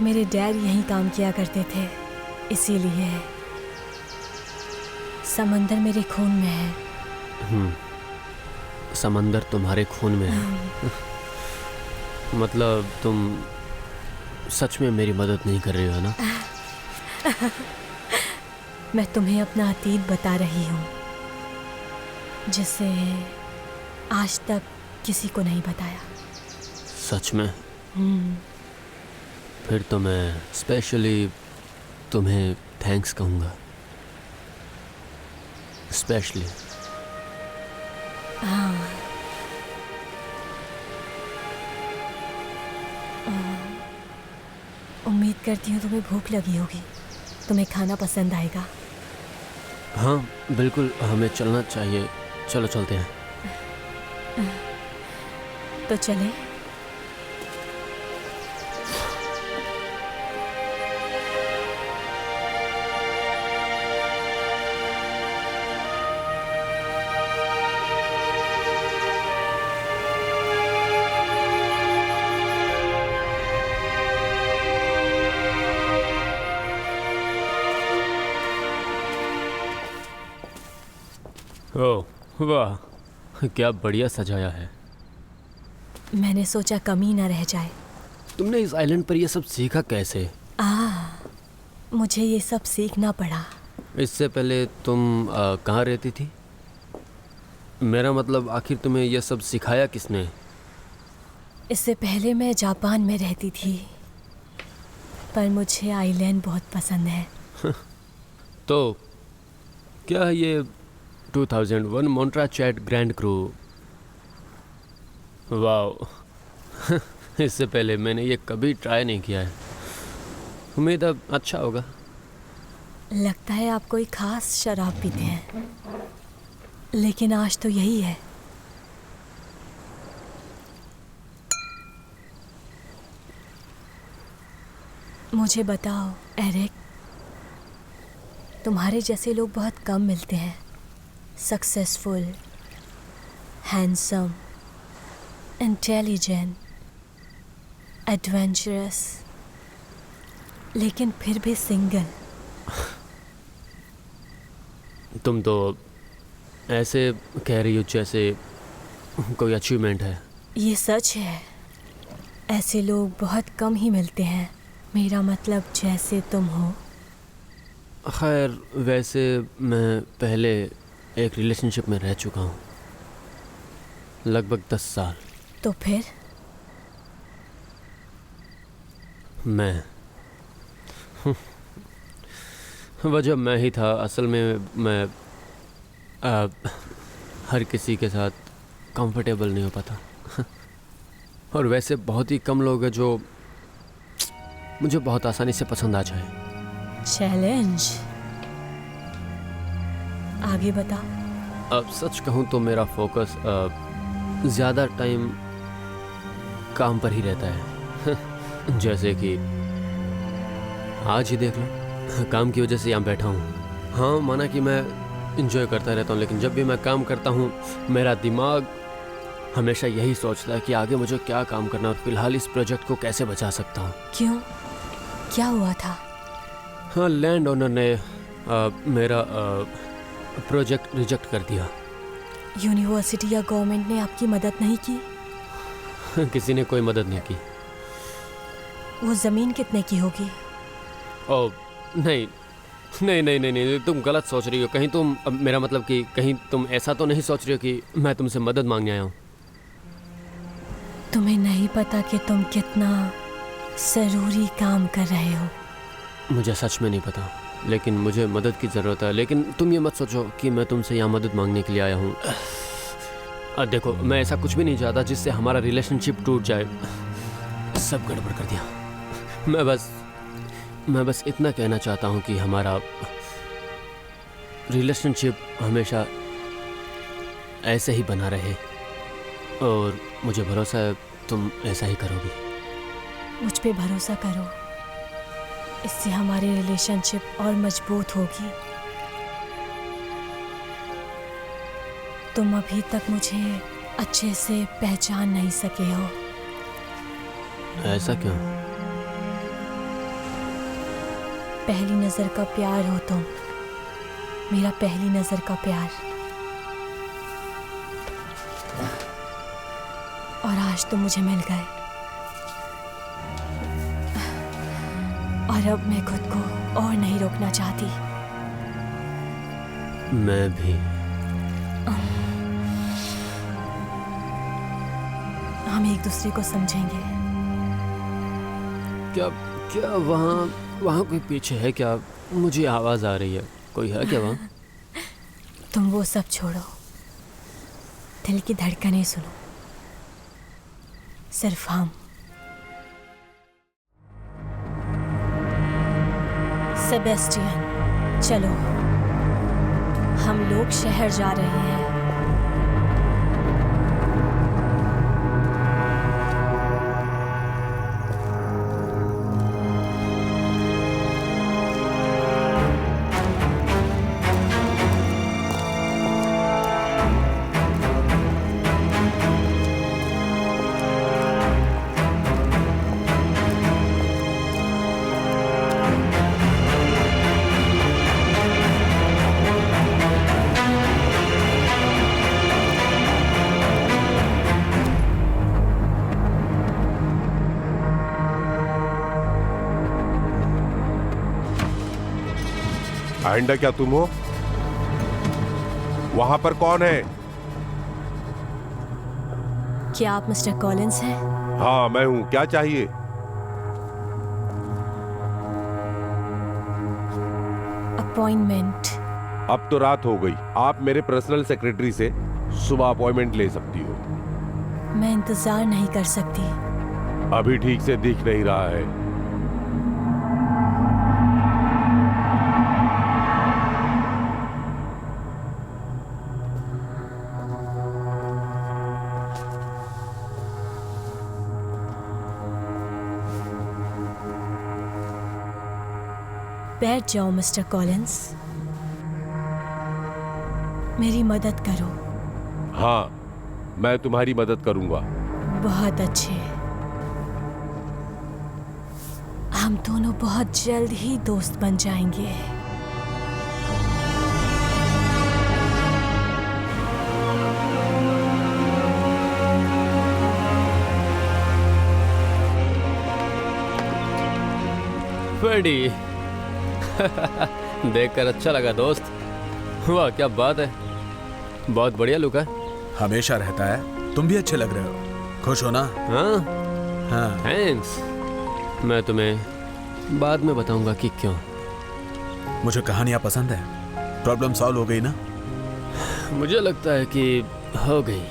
मेरे डैड यहीं काम किया करते थे, इसीलिए समंदर मेरे खून में है। समंदर तुम्हारे खून में है? मतलब तुम सच में मेरी मदद नहीं कर रही हो ना? मैं तुम्हें अपना अतीत बता रही हूँ, जिसे आज तक किसी को नहीं बताया। सच में? फिर तो मैं स्पेशली तुम्हें थैंक्स कहूँगा। स्पेशली। हाँ। उम्मीद करती हूँ तुम्हें भूख लगी होगी। तुम्हें खाना पसंद आएगा। हाँ बिल्कुल, हमें चलना चाहिए। चलो चलते हैं। तो चले। ओह वाह, क्या बढ़िया सजाया है। मैंने सोचा कमी ना रह जाए। तुमने इस आइलैंड पर ये सब सीखा कैसे? मुझे ये सब सीखना पड़ा। इससे पहले तुम कहाँ रहती थी? मेरा मतलब आखिर तुम्हें ये सब सिखाया किसने? इससे पहले मैं जापान में रहती थी, पर मुझे आइलैंड बहुत पसंद है। तो क्या ये 2001 Montra chat grand crew? Wow. इससे पहले मैंने ये कभी ट्राई नहीं किया है। उम्मीद अब अच्छा होगा। लगता है आप कोई खास शराब पीते हैं, लेकिन आज तो यही है। मुझे बताओ एरिक, तुम्हारे जैसे लोग बहुत कम मिलते हैं। सक्सेसफुल, हैंडसम, इंटेलिजेंट, एडवेंचरस, लेकिन फिर भी सिंगल। तुम तो ऐसे कह रही हो जैसे कोई अचीवमेंट है। ये सच है, ऐसे लोग बहुत कम ही मिलते हैं। मेरा मतलब जैसे तुम हो। खैर, वैसे मैं पहले एक रिलेशनशिप में रह चुका हूँ, लगभग 10 साल। तो फिर? मैं वजह मैं ही था। असल में मैं हर किसी के साथ कंफर्टेबल नहीं हो पाता। और वैसे बहुत ही कम लोग हैं जो मुझे बहुत आसानी से पसंद आ जाए। चैलेंज, आगे बता। अब सच कहूँ तो मेरा फोकस ज़्यादा टाइम काम पर ही रहता है। जैसे कि आज ही देख लो, काम की वजह से यहाँ बैठा हूँ। हाँ, माना कि मैं इंजॉय करता रहता हूँ, लेकिन जब भी मैं काम करता हूँ मेरा दिमाग हमेशा यही सोचता है कि आगे मुझे क्या काम करना और फिलहाल इस प्रोजेक्ट को कैसे बचा सकता हूँ। क्यों, क्या हुआ था? हाँ, लैंड ओनर ने मेरा प्रोजेक्ट रिजेक्ट कर दिया। यूनिवर्सिटी या गवर्नमेंट ने आपकी मदद नहीं की? किसी ने कोई मदद नहीं की। वो ज़मीन कितने की होगी? ओह नहीं, नहीं नहीं नहीं नहीं, तुम गलत सोच रही हो। कहीं तुम, मेरा मतलब कि कहीं तुम ऐसा तो नहीं सोच रही हो कि मैं तुमसे मदद मांगने आया हूँ। तुम्हें नहीं पता कि तुम कितना ज़रूरी काम कर रहे हो। मुझे सच में नहीं पता, लेकिन मुझे मदद की ज़रूरत है। लेकिन तुम ये मत सोचो कि मैं तुमसे यहाँ मदद मांगने के लिए आया हूँ। देखो, मैं ऐसा कुछ भी नहीं चाहता जिससे हमारा रिलेशनशिप टूट जाए। सब गड़बड़ कर दिया। मैं बस इतना कहना चाहता हूँ कि हमारा रिलेशनशिप हमेशा ऐसे ही बना रहे, और मुझे भरोसा है तुम ऐसा ही करोगी। मुझ पे भरोसा करो, इससे हमारी रिलेशनशिप और मजबूत होगी। तुम अभी तक मुझे अच्छे से पहचान नहीं सके हो। ऐसा क्यों? पहली नजर का प्यार हो तुम, मेरा पहली नजर का प्यार। और आज तुम मुझे मिल गए, और अब मैं खुद को और नहीं रोकना चाहती। मैं भी। हम एक दूसरे को समझेंगे। क्या क्या वहाँ कोई पीछे है क्या? मुझे आवाज़ आ रही है। कोई है क्या वहाँ? तुम वो सब छोड़ो, दिल की धड़कनें सुनो। सिर्फ हम। सेबेस्टियन, चलो, हम लोग शहर जा रहे हैं। आइंडा, क्या तुम हो? वहां पर कौन है? क्या आप मिस्टर कॉलिंस हैं? हाँ, मैं हूं। क्या चाहिए? अपॉइंटमेंट। अब तो रात हो गई। आप मेरे पर्सनल सेक्रेटरी से सुबह अपॉइंटमेंट ले सकती हो। मैं इंतजार नहीं कर सकती। अभी ठीक से दिख नहीं रहा है। बैठ जाओ मिस्टर कॉलिंस, मेरी मदद करो। हाँ, मैं तुम्हारी मदद करूंगा। बहुत अच्छे। हम दोनों बहुत जल्द ही दोस्त बन जाएंगे। फ्रेडी, देखकर अच्छा लगा दोस्त। वाह, क्या बात है, बहुत बढ़िया लुक है। हमेशा रहता है। तुम भी अच्छे लग रहे हो। खुश हो ना? हाँ हाँ। थैंक्स। मैं तुम्हें बाद में बताऊंगा कि क्यों। मुझे कहानियां पसंद है। प्रॉब्लम सॉल्व हो गई ना? मुझे लगता है कि हो गई।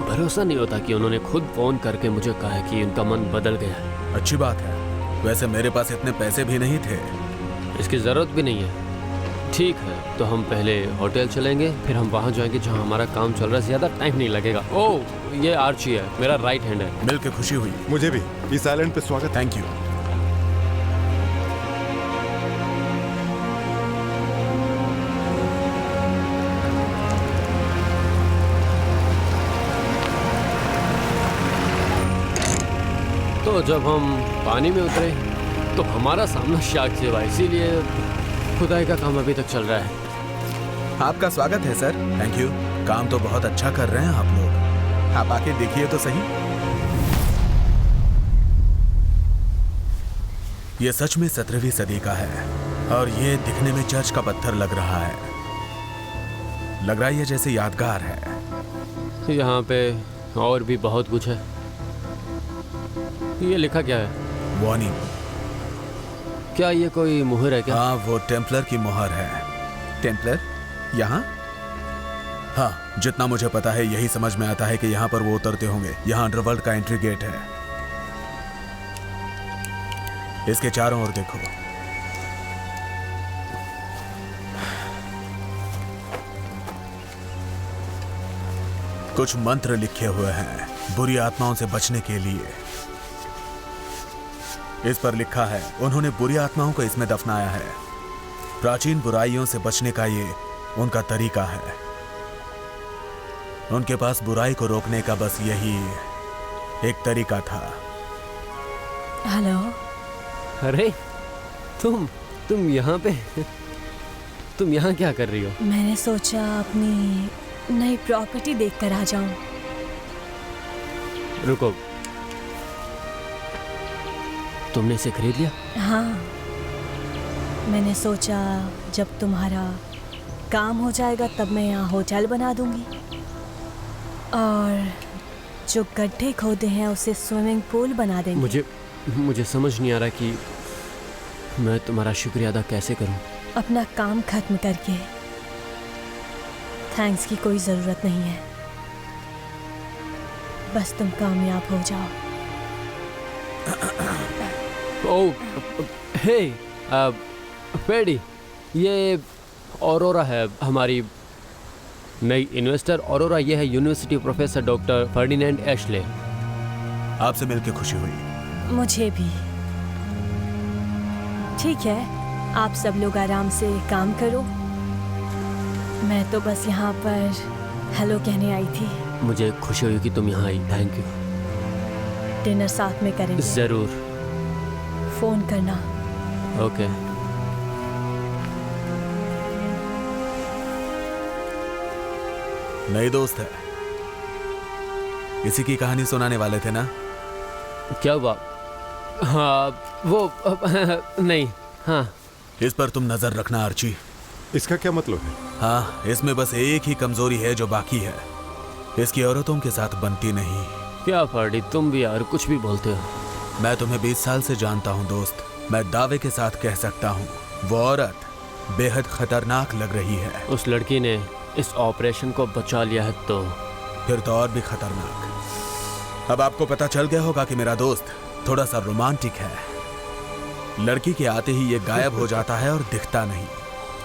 भरोसा नहीं होता कि उन्होंने खुद फोन करके मुझे कहा कि उनका मन बदल गया है। अच्छी बात है। वैसे मेरे पास इतने पैसे भी नहीं थे। इसकी ज़रूरत भी नहीं है। ठीक है, तो हम पहले होटल चलेंगे, फिर हम वहाँ जाएंगे जहाँ हमारा काम चल रहा है। ज़्यादा टाइम नहीं लगेगा। ओह, ये आर्ची है, मेरा राइट हैंड है। मिल के खुशी हुई। मुझे भी। इस आइलैंड पे स्वागत। Thank you. तो जब हम पानी में उतरे तो हमारा सामना शार्क से हुआ, इसीलिए खुदाई का काम अभी तक चल रहा है। आपका स्वागत है सर। Thank you. काम तो बहुत अच्छा कर रहे हैं आप लोग। आप आके देखिए तो सही। ये सच में 17वीं सदी का है। और ये दिखने में चर्च का पत्थर लग रहा है। लग रहा है ये जैसे यादगार है। यहाँ पे और भी बहुत कुछ है। ये लिखा क्या है? वार्निंग। क्या ये कोई मुहर है क्या? हाँ, वो टेम्पलर की मुहर है। टेम्पलर? यहाँ? हाँ, जितना मुझे पता है यही समझ में आता है कि यहाँ पर वो उतरते होंगे। यहाँ अंडरवर्ल्ड का एंट्री गेट है। इसके चारों ओर देखो। कुछ मंत्र लिखे हुए हैं बुरी आत्माओं से बचने के लिए। इस पर लिखा है उन्होंने बुरी आत्माओं को इसमें दफनाया है। प्राचीन बुराइयों से बचने का ये उनका तरीका है। उनके पास बुराई को रोकने का बस यही एक तरीका था। हेलो। अरे तुम यहाँ पे तुम यहाँ क्या कर रही हो? मैंने सोचा अपनी नई प्रॉपर्टी देखकर आ जाऊं। रुको, तुमने इसे खरीद लिया? हाँ, मैंने सोचा जब तुम्हारा काम हो जाएगा तब मैं यहाँ होटल बना दूंगी और जो गड्ढे खोदे हैं उसे स्विमिंग पूल बना देंगे। मुझे समझ नहीं आ रहा कि मैं तुम्हारा शुक्रिया अदा कैसे करूं। अपना काम खत्म करके थैंक्स की कोई ज़रूरत नहीं है, बस तुम कामयाब हो जाओ। ओह, हे फेडी, ये ऑरोरा है, हमारी नई इन्वेस्टर। ऑरोरा ये है university professor doctor Ferdinand Ashley. आपसे मिलकर खुशी हुई। मुझे भी। ठीक है, आप सब लोग आराम से काम करो। मैं तो बस यहाँ पर हेलो कहने आई थी। मुझे खुशी हुई कि तुम यहाँ आई। Thank you. डिनर साथ में करेंगे। जरूर। फोन करना। ओके। नई दोस्त है, इसी की कहानी सुनाने वाले थे ना? क्या हुआ? हाँ वो नहीं। हाँ, इस पर तुम नजर रखना आर्ची। इसका क्या मतलब है? हाँ, इसमें बस एक ही कमजोरी है जो बाकी है। इसकी औरतों के साथ बनती नहीं। क्या फर्डी, तुम भी यार कुछ भी बोलते हो। मैं तुम्हें 20 साल से जानता हूँ दोस्त। मैं दावे के साथ कह सकता हूँ वो औरत बेहद खतरनाक लग रही है। उस लड़की ने इस ऑपरेशन को बचा लिया है तो फिर तो और भी खतरनाक। अब आपको पता चल गया होगा कि मेरा दोस्त थोड़ा सा रोमांटिक है। लड़की के आते ही ये गायब हो जाता है और दिखता नहीं।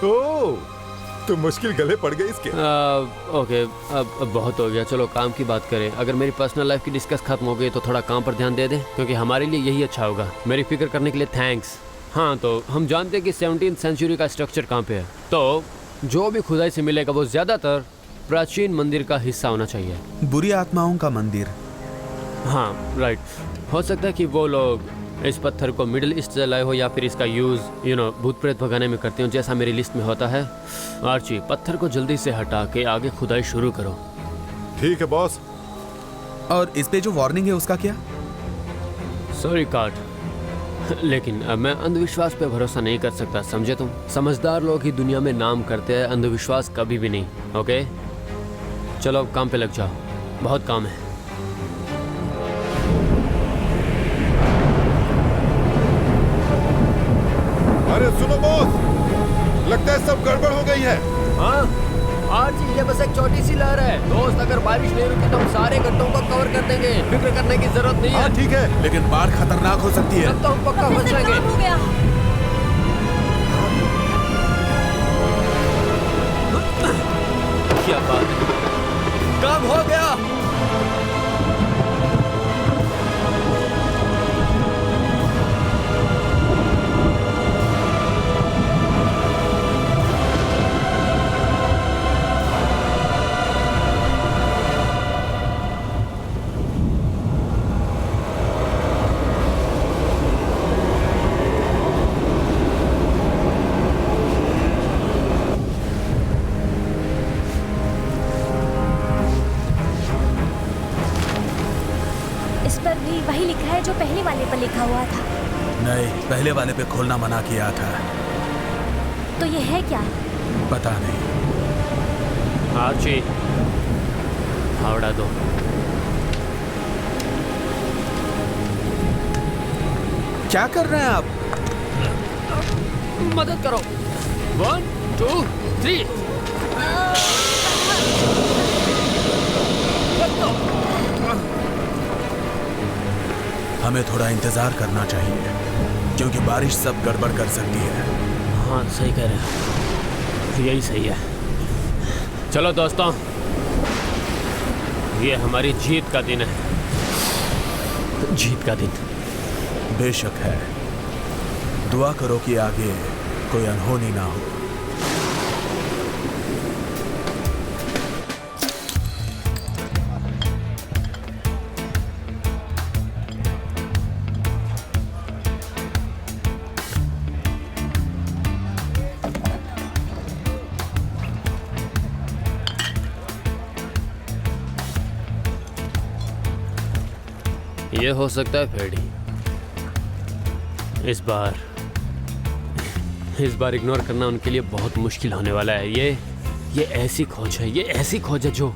ओह, तो मुश्किल गले पड़ गई इसके। ओके, अब बहुत हो गया। चलो काम की बात करें। अगर मेरी पर्सनल लाइफ की डिस्कस खत्म हो गई तो थोड़ा काम पर ध्यान दे दें, क्योंकि हमारे लिए यही अच्छा होगा। मेरी फिक्र करने के लिए थैंक्स। हाँ, तो हम जानते हैं कि 17वीं सेंचुरी का स्ट्रक्चर कहाँ पे है, तो जो भी खुदाई से मिलेगा वो ज्यादातर प्राचीन मंदिर का हिस्सा होना चाहिए। बुरी आत्माओं का मंदिर। हाँ राइट। हो सकता है कि वो लोग इस पत्थर को मिडिल ईस्ट से लाए हो या फिर इसका यूज भूत प्रेत भगाने में करते हो, जैसा मेरी लिस्ट में होता है। आर्ची, पत्थर को जल्दी से हटा के आगे खुदाई शुरू करो। ठीक है बॉस। और इस पे जो वार्निंग है उसका क्या? सॉरी कार्ड, लेकिन अब मैं अंधविश्वास पे भरोसा नहीं कर सकता, समझे तुम? समझदार लोग ही दुनिया में नाम करते हैं, अंधविश्वास कभी भी नहीं। ओके चलो अब काम पे लग जाओ, बहुत काम है। अरे सुनो बॉस, लगता है सब गड़बड़ हो गई है। हाँ आज ये बस एक छोटी सी लहर है दोस्त। अगर बारिश नहीं रुकी तो हम सारे गड्ढों को कवर कर देंगे, फिक्र करने की जरूरत नहीं है। हाँ ठीक है, लेकिन बाढ़ खतरनाक हो सकती है। तब तो हम पक्का फंस जाएंगे। हो गया। क्या बात है, काम हो गया। इस पर भी वही लिखा है जो पहले वाले पर लिखा हुआ था। नहीं, पहले वाले पे खोलना मना किया था। तो ये है क्या? पता नहीं। आर्ची, हावड़ा दो। क्या कर रहे हैं आप? मदद करो। 1 2 3। हमें थोड़ा इंतजार करना चाहिए क्योंकि बारिश सब गड़बड़ कर सकती है। हाँ सही कह रहे हैं, यही सही है। चलो दोस्तों, ये हमारी जीत का दिन है। जीत का दिन। बेशक है। दुआ करो कि आगे कोई अनहोनी ना हो। ये हो सकता है फेडी। इस बार इग्नोर करना उनके लिए बहुत मुश्किल होने वाला है। ये ऐसी खोज है, ये ऐसी खोज है जो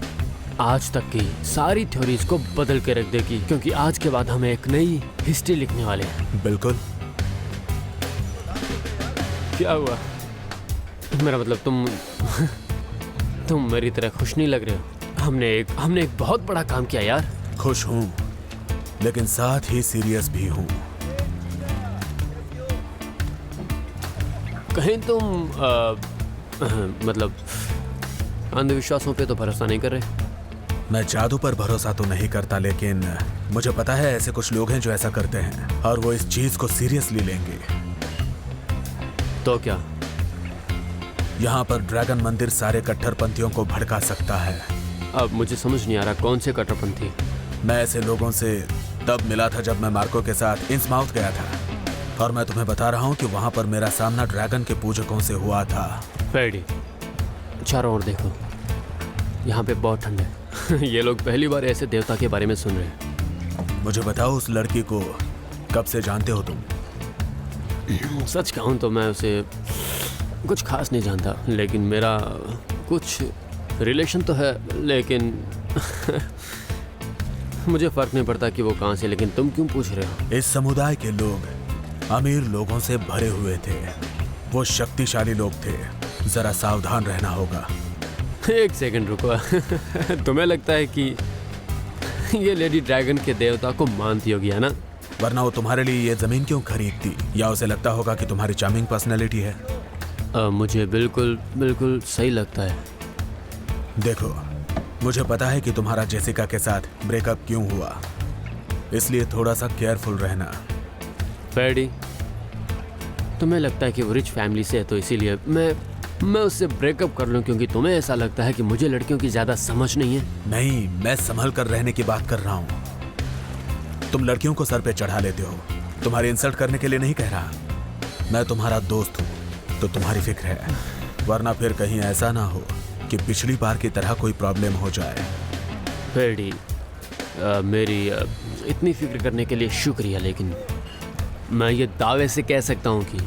आज तक की सारी थ्योरीज को बदल के रख देगी, क्योंकि आज के बाद हम एक नई हिस्ट्री लिखने वाले हैं। बिल्कुल। क्या हुआ? मेरा मतलब तुम मेरी तरह खुश नहीं लग रहे हो। हमने एक बहुत बड़ा काम किया यार। खुश हूं, लेकिन साथ ही सीरियस भी हूं। कहीं तुम मतलब अंधविश्वासों पे तो भरोसा नहीं कर रहे? मैं जादू पर भरोसा तो नहीं करता, लेकिन मुझे पता है ऐसे कुछ लोग हैं जो ऐसा करते हैं और वो इस चीज को सीरियसली लेंगे। तो क्या? यहाँ पर ड्रैगन मंदिर सारे कट्टरपंथियों को भड़का सकता है। अब मुझे समझ नहीं आ रहा कौन से कट्टरपंथी। मैं ऐसे लोगों से तब मिला था जब मैं मार्को के साथ इंसमाउथ गया था, और मैं तुम्हें बता रहा हूँ कि वहाँ पर मेरा सामना ड्रैगन के पूजकों से हुआ था। फेडी, चारों ओर देखो, यहाँ पे बहुत ठंड है। ये लोग पहली बार ऐसे देवता के बारे में सुन रहे हैं। मुझे बताओ, उस लड़की को कब से जानते हो तुम? सच कहूँ तो मैं उसे कुछ खास नहीं जानता, लेकिन मेरा कुछ रिलेशन तो है, लेकिन मुझे फर्क नहीं पड़ता कि वो कहाँ से। लेकिन तुम क्यों पूछ रहे हो? इस समुदाय के लोग अमीर लोगों से भरे हुए थे। वो शक्तिशाली लोग थे। जरा सावधान रहना होगा। एक सेकंड रुको। तुम्हें लगता है कि ये लेडी ड्रैगन के देवता को मानती होगी, है ना? वरना वो तुम्हारे लिए ये जमीन क्यों खरीदती? या उसे लगता होगा कि तुम्हारी चार्मिंग पर्सनैलिटी है? मुझे बिल्कुल सही लगता है। देखो, मुझे पता है कि तुम्हारा जेसिका के साथ ब्रेकअप क्यों हुआ, इसलिए थोड़ा सा केयरफुल रहना। फेडी, तुम्हें लगता है कि वो रिच फैमिली से है तो इसीलिए मैं उससे ब्रेकअप कर लूं क्योंकि तुम्हें ऐसा लगता है कि मुझे लड़कियों की ज्यादा समझ नहीं है? नहीं, मैं संभल कर रहने की बात कर रहा हूँ। तुम लड़कियों को सर पे चढ़ा लेते हो। तुम्हारी इंसल्ट करने के लिए नहीं कह रहा। मैं तुम्हारा दोस्त हूँ तो तुम्हारी फिक्र है, वरना फिर कहीं ऐसा ना हो कि पिछली बार की तरह कोई प्रॉब्लम हो जाए। फेडी, मेरी इतनी फिक्र करने के लिए शुक्रिया, लेकिन मैं ये दावे से कह सकता हूँ कि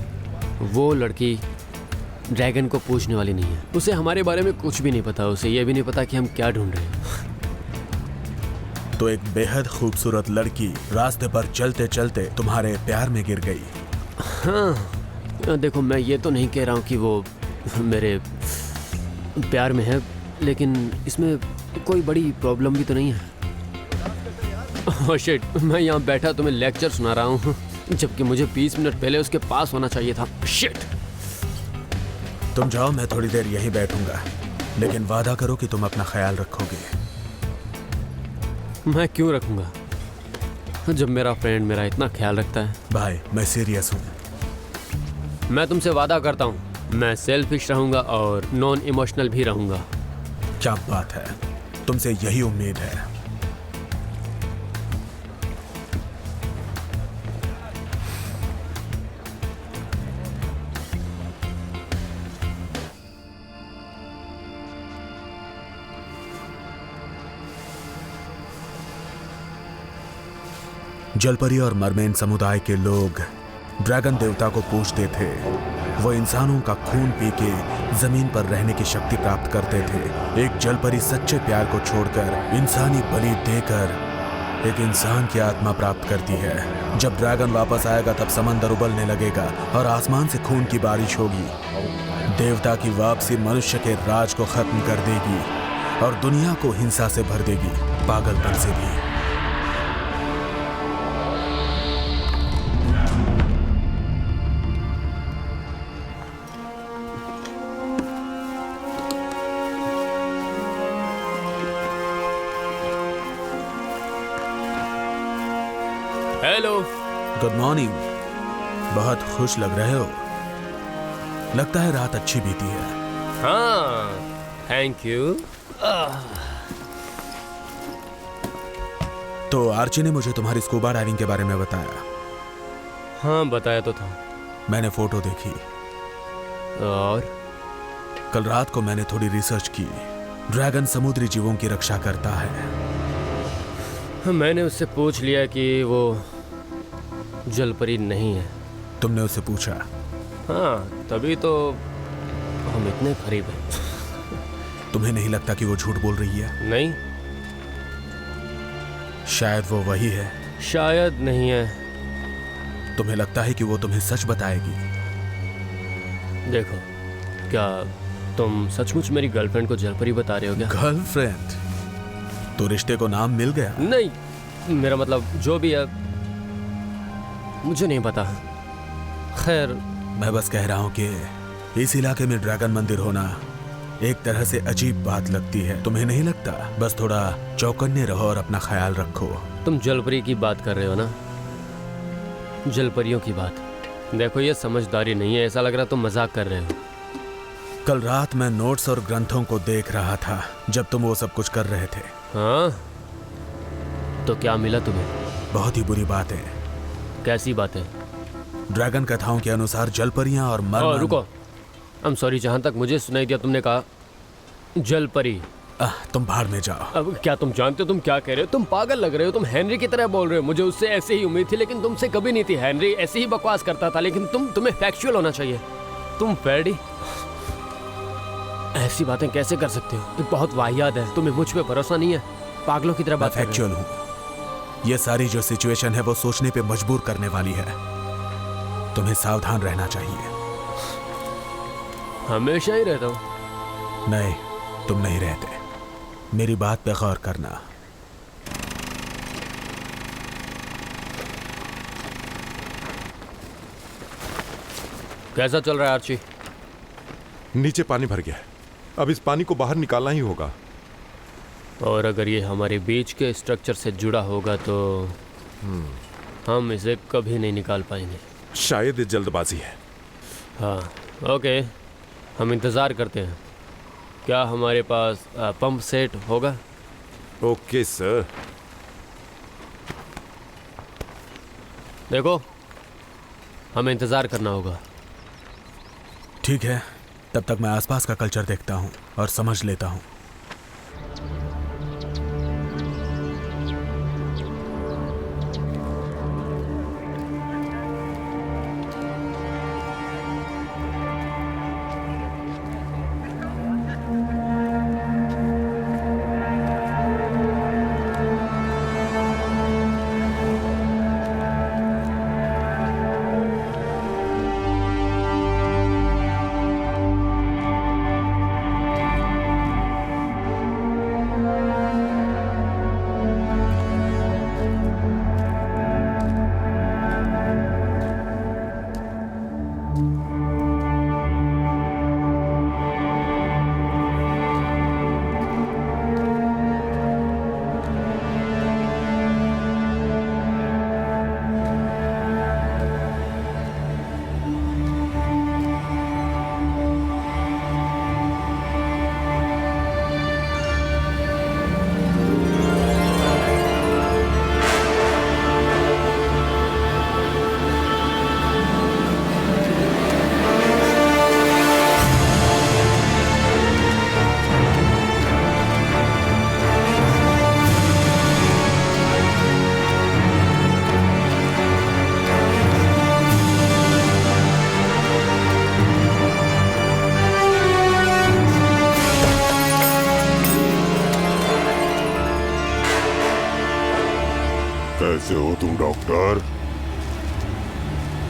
वो लड़की ड्रैगन को पूछने वाली नहीं है। उसे हमारे बारे में कुछ भी नहीं पता। उसे ये भी नहीं पता कि हम क्या ढूंढ रहे हैं। तो एक बेहद खूबसूरत लड़की रास्ते पर चलते चलते तुम्हारे प्यार में गिर गई। हाँ, देखो, मैं ये तो नहीं कह रहा हूँ कि वो मेरे प्यार में है, लेकिन इसमें कोई बड़ी प्रॉब्लम भी तो नहीं है। ओह शिट, मैं यहाँ बैठा तुम्हें लेक्चर सुना रहा हूँ, जबकि मुझे 20 मिनट पहले उसके पास होना चाहिए था। शिट। तुम जाओ, मैं थोड़ी देर यहीं बैठूंगा, लेकिन वादा करो कि तुम अपना ख्याल रखोगे। मैं क्यों रखूंगा जब मेरा फ्रेंड मेरा इतना ख्याल रखता है? भाई, मैं सीरियस हूँ। मैं तुमसे वादा करता हूँ, मैं सेल्फिश रहूंगा और नॉन इमोशनल भी रहूंगा। क्या बात है, तुमसे यही उम्मीद है। जलपरी और मरमेन समुदाय के लोग ड्रैगन देवता को पूजते थे। वो इंसानों का खून पी के जमीन पर रहने की शक्ति प्राप्त करते थे। एक जलपरी सच्चे प्यार को छोड़कर इंसानी बलि देकर एक इंसान की आत्मा प्राप्त करती है। जब ड्रैगन वापस आएगा तब समंदर उबलने लगेगा और आसमान से खून की बारिश होगी। देवता की वापसी मनुष्य के राज को खत्म कर देगी और दुनिया को हिंसा से भर देगी, पागलपन से भी। हेलो। Good morning. बहुत खुश लग रहे हो। लगता है रात अच्छी बीती है। हाँ, थैंक यू। तो आर्ची ने मुझे तुम्हारी स्कूबा डाइविंग के बारे में बताया। हाँ, बताया तो था। मैंने फोटो देखी और कल रात को मैंने थोड़ी रिसर्च की। ड्रैगन समुद्री जीवों की रक्षा करता है। मैंने उससे पूछ लिया कि वो जलपरी नहीं है। तुमने उससे पूछा? हाँ, तभी तो हम इतने करीब हैं। तुम्हें नहीं लगता कि वो झूठ बोल रही है? नहीं, शायद वो वही है। शायद नहीं है। तुम्हें लगता है कि वो तुम्हें सच बताएगी? देखो, क्या तुम सचमुच मेरी गर्लफ्रेंड को जलपरी बता रहे हो क्या? गर्लफ्रेंड? तो रिश्ते को नाम मिल गया? नहीं, मेरा मतलब जो भी है, मुझे नहीं पता। खैर, मैं बस कह रहा हूँ कि इस इलाके में ड्रैगन मंदिर होना एक तरह से अजीब बात लगती है। तुम्हें नहीं लगता? बस थोड़ा चौकन्ने रहो और अपना ख्याल रखो। तुम जलपरी की बात कर रहे हो ना? जलपरियों की बात। देखो, ये समझदारी नहीं है। ऐसा लग रहा तुम मजाक कर रहे हो। कल रात मैं नोट्स और ग्रंथों को देख रहा था जब तुम वो सब कुछ कर रहे थे। हाँ, तो क्या मिला तुम्हें? बहुत ही बुरी बात है। कैसी बात है? ड्रैगन कथाओं के अनुसार जलपरियां और मरमन। रुको, आई एम सॉरी, जहां तक मुझे सुनाई दिया तुमने कहा जलपरी। तुम बाहर में जाओ। अब क्या तुम जानते हो तुम क्या कह रहे हो? तुम पागल लग रहे हो। तुम हेनरी की तरह बोल रहे हो। मुझे उससे ऐसे ही उम्मीद थी, लेकिन तुमसे कभी नहीं थी। हेनरी ऐसे ही बकवास करता था, लेकिन तुम्हें फैक्चुअल होना चाहिए। तुम फैडी ऐसी बातें कैसे कर सकते हो? ये बहुत वाहियात है। तुम्हें मुझ पे भरोसा नहीं है? पागलों की तरह बात कर रहे हो। फैक्चुअल हूँ। ये सारी जो सिचुएशन है वो सोचने पे मजबूर करने वाली है। तुम्हें सावधान रहना चाहिए। हमेशा ही रहता हूँ। नहीं, तुम नहीं रहते। मेरी बात पे गौर करना। कैसा चल रहा है आर्ची? नीचे पानी भर गया है। अब इस पानी को बाहर निकालना ही होगा। और अगर ये हमारे बीच के स्ट्रक्चर से जुड़ा होगा तो हम इसे कभी नहीं निकाल पाएंगे। शायद ये जल्दबाजी है। हाँ, ओके, हम इंतज़ार करते हैं। क्या हमारे पास पंप सेट होगा? Okay sir. देखो, हमें इंतज़ार करना होगा। ठीक है, तब तक मैं आसपास का कल्चर देखता हूँ और समझ लेता हूँ।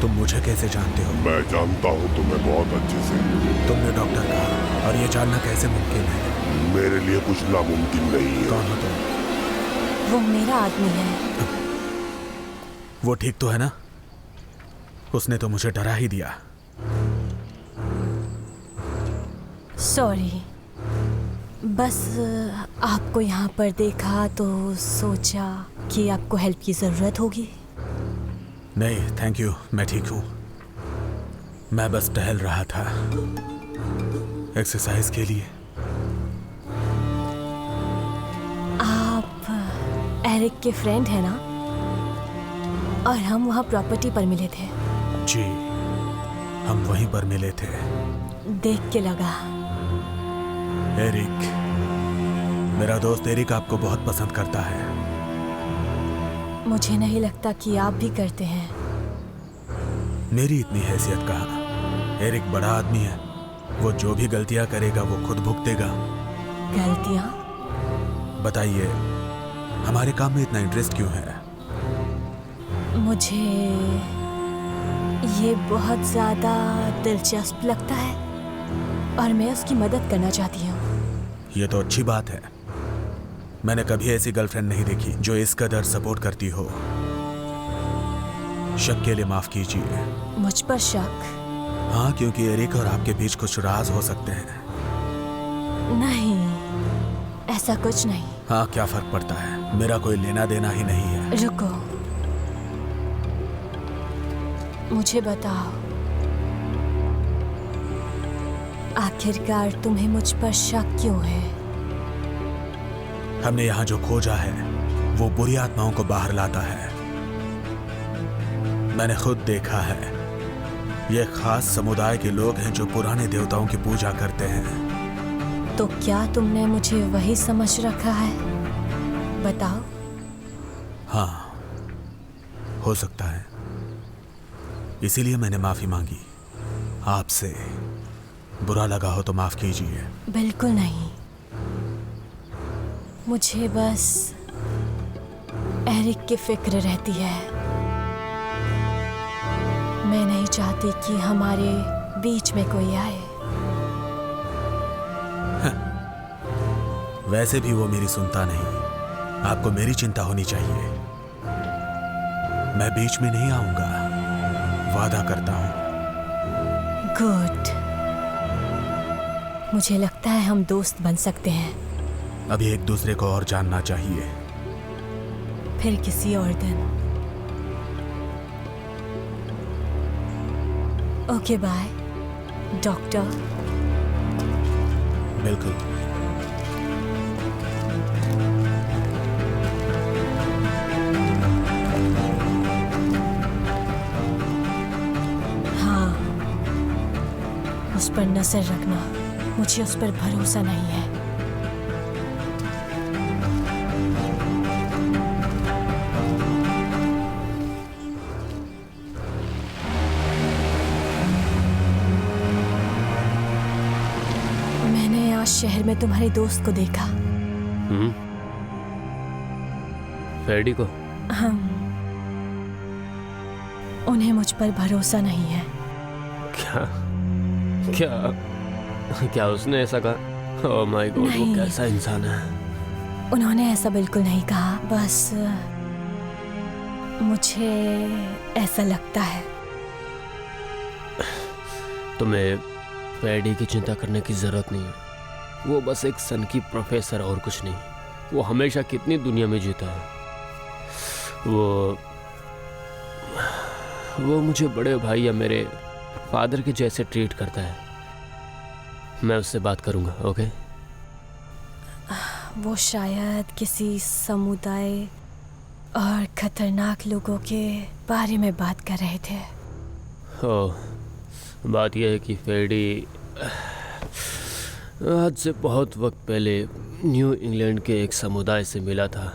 तुम मुझे कैसे जानते हो? मैं जानता हूँ तुम्हें बहुत अच्छे से। तुमने डॉक्टर कहा और ये जानना कैसे मुमकिन है? मेरे लिए कुछ नामुमकिन नहीं है। कौन हो तुम? वो मेरा आदमी है। वो ठीक तो है ना? उसने तो मुझे डरा ही दिया। सॉरी, बस आपको यहाँ पर देखा तो सोचा कि आपको हेल्प की ज़रूरत होगी। नहीं थैंक यू, मैं ठीक हूँ। मैं बस टहल रहा था एक्सरसाइज के लिए। आप एरिक के फ्रेंड हैं ना? और हम वहाँ प्रॉपर्टी पर मिले थे। जी, हम वहीं पर मिले थे। देख के लगा। एरिक, मेरा दोस्त एरिक आपको बहुत पसंद करता है। मुझे नहीं लगता कि आप भी करते हैं। मेरी इतनी हैसियत कहाँ? एरिक बड़ा आदमी है, वो जो भी गलतियां करेगा वो खुद भुगतेगा। गलतियाँ? बताइए, हमारे काम में इतना इंटरेस्ट क्यों है? मुझे ये बहुत ज़्यादा दिलचस्प लगता है और मैं उसकी मदद करना चाहती हूँ। ये तो अच्छी बात है। मैंने कभी ऐसी गर्लफ्रेंड नहीं देखी जो इस कदर सपोर्ट करती हो। शक के लिए माफ कीजिए। मुझ पर शक? हाँ, क्योंकि एरिक और आपके बीच कुछ राज हो सकते हैं। नहीं, ऐसा कुछ नहीं। हाँ, क्या फर्क पड़ता है? मेरा कोई लेना देना ही नहीं है। रुको, मुझे बताओ, आखिरकार तुम्हें मुझ पर शक क्यों है? हमने यहाँ जो खोजा है वो बुरी आत्माओं को बाहर लाता है। मैंने खुद देखा है। ये खास समुदाय के लोग हैं जो पुराने देवताओं की पूजा करते हैं। तो क्या तुमने मुझे वही समझ रखा है? बताओ। हाँ, हो सकता है। इसीलिए मैंने माफी मांगी आपसे। बुरा लगा हो तो माफ कीजिए। बिल्कुल नहीं, मुझे बस एरिक की फिक्र रहती है। मैं नहीं चाहती कि हमारे बीच में कोई आए। वैसे भी वो मेरी सुनता नहीं। आपको मेरी चिंता होनी चाहिए। मैं बीच में नहीं आऊंगा, वादा करता हूं। गुड, मुझे लगता है हम दोस्त बन सकते हैं। अभी एक दूसरे को और जानना चाहिए। फिर किसी और दिन। Okay by doctor. बिल्कुल। हाँ, उस पर नजर रखना। मुझे उस पर भरोसा नहीं है। मैंने आज शहर में तुम्हारे दोस्त को देखा। फेडी को? उन्हें मुझ पर भरोसा नहीं है। क्या क्या क्या उसने ऐसा कहा? ओह माय गॉड, वो नहीं। कैसा इंसान है? उन्होंने ऐसा बिल्कुल नहीं कहा, बस मुझे ऐसा लगता है। तुम्हें फेडी की चिंता करने की जरूरत नहीं है। वो बस एक सन की प्रोफेसर और कुछ नहीं। वो हमेशा कितनी दुनिया में जीता है। वो मुझे बड़े भाई या मेरे फादर के जैसे ट्रीट करता है। मैं उससे बात करूंगा। ओके? वो शायद किसी समुदाय और खतरनाक लोगों के बारे में बात कर रहे थे। ओह, बात यह है कि फेडी आज से बहुत वक्त पहले न्यू इंग्लैंड के एक समुदाय से मिला था।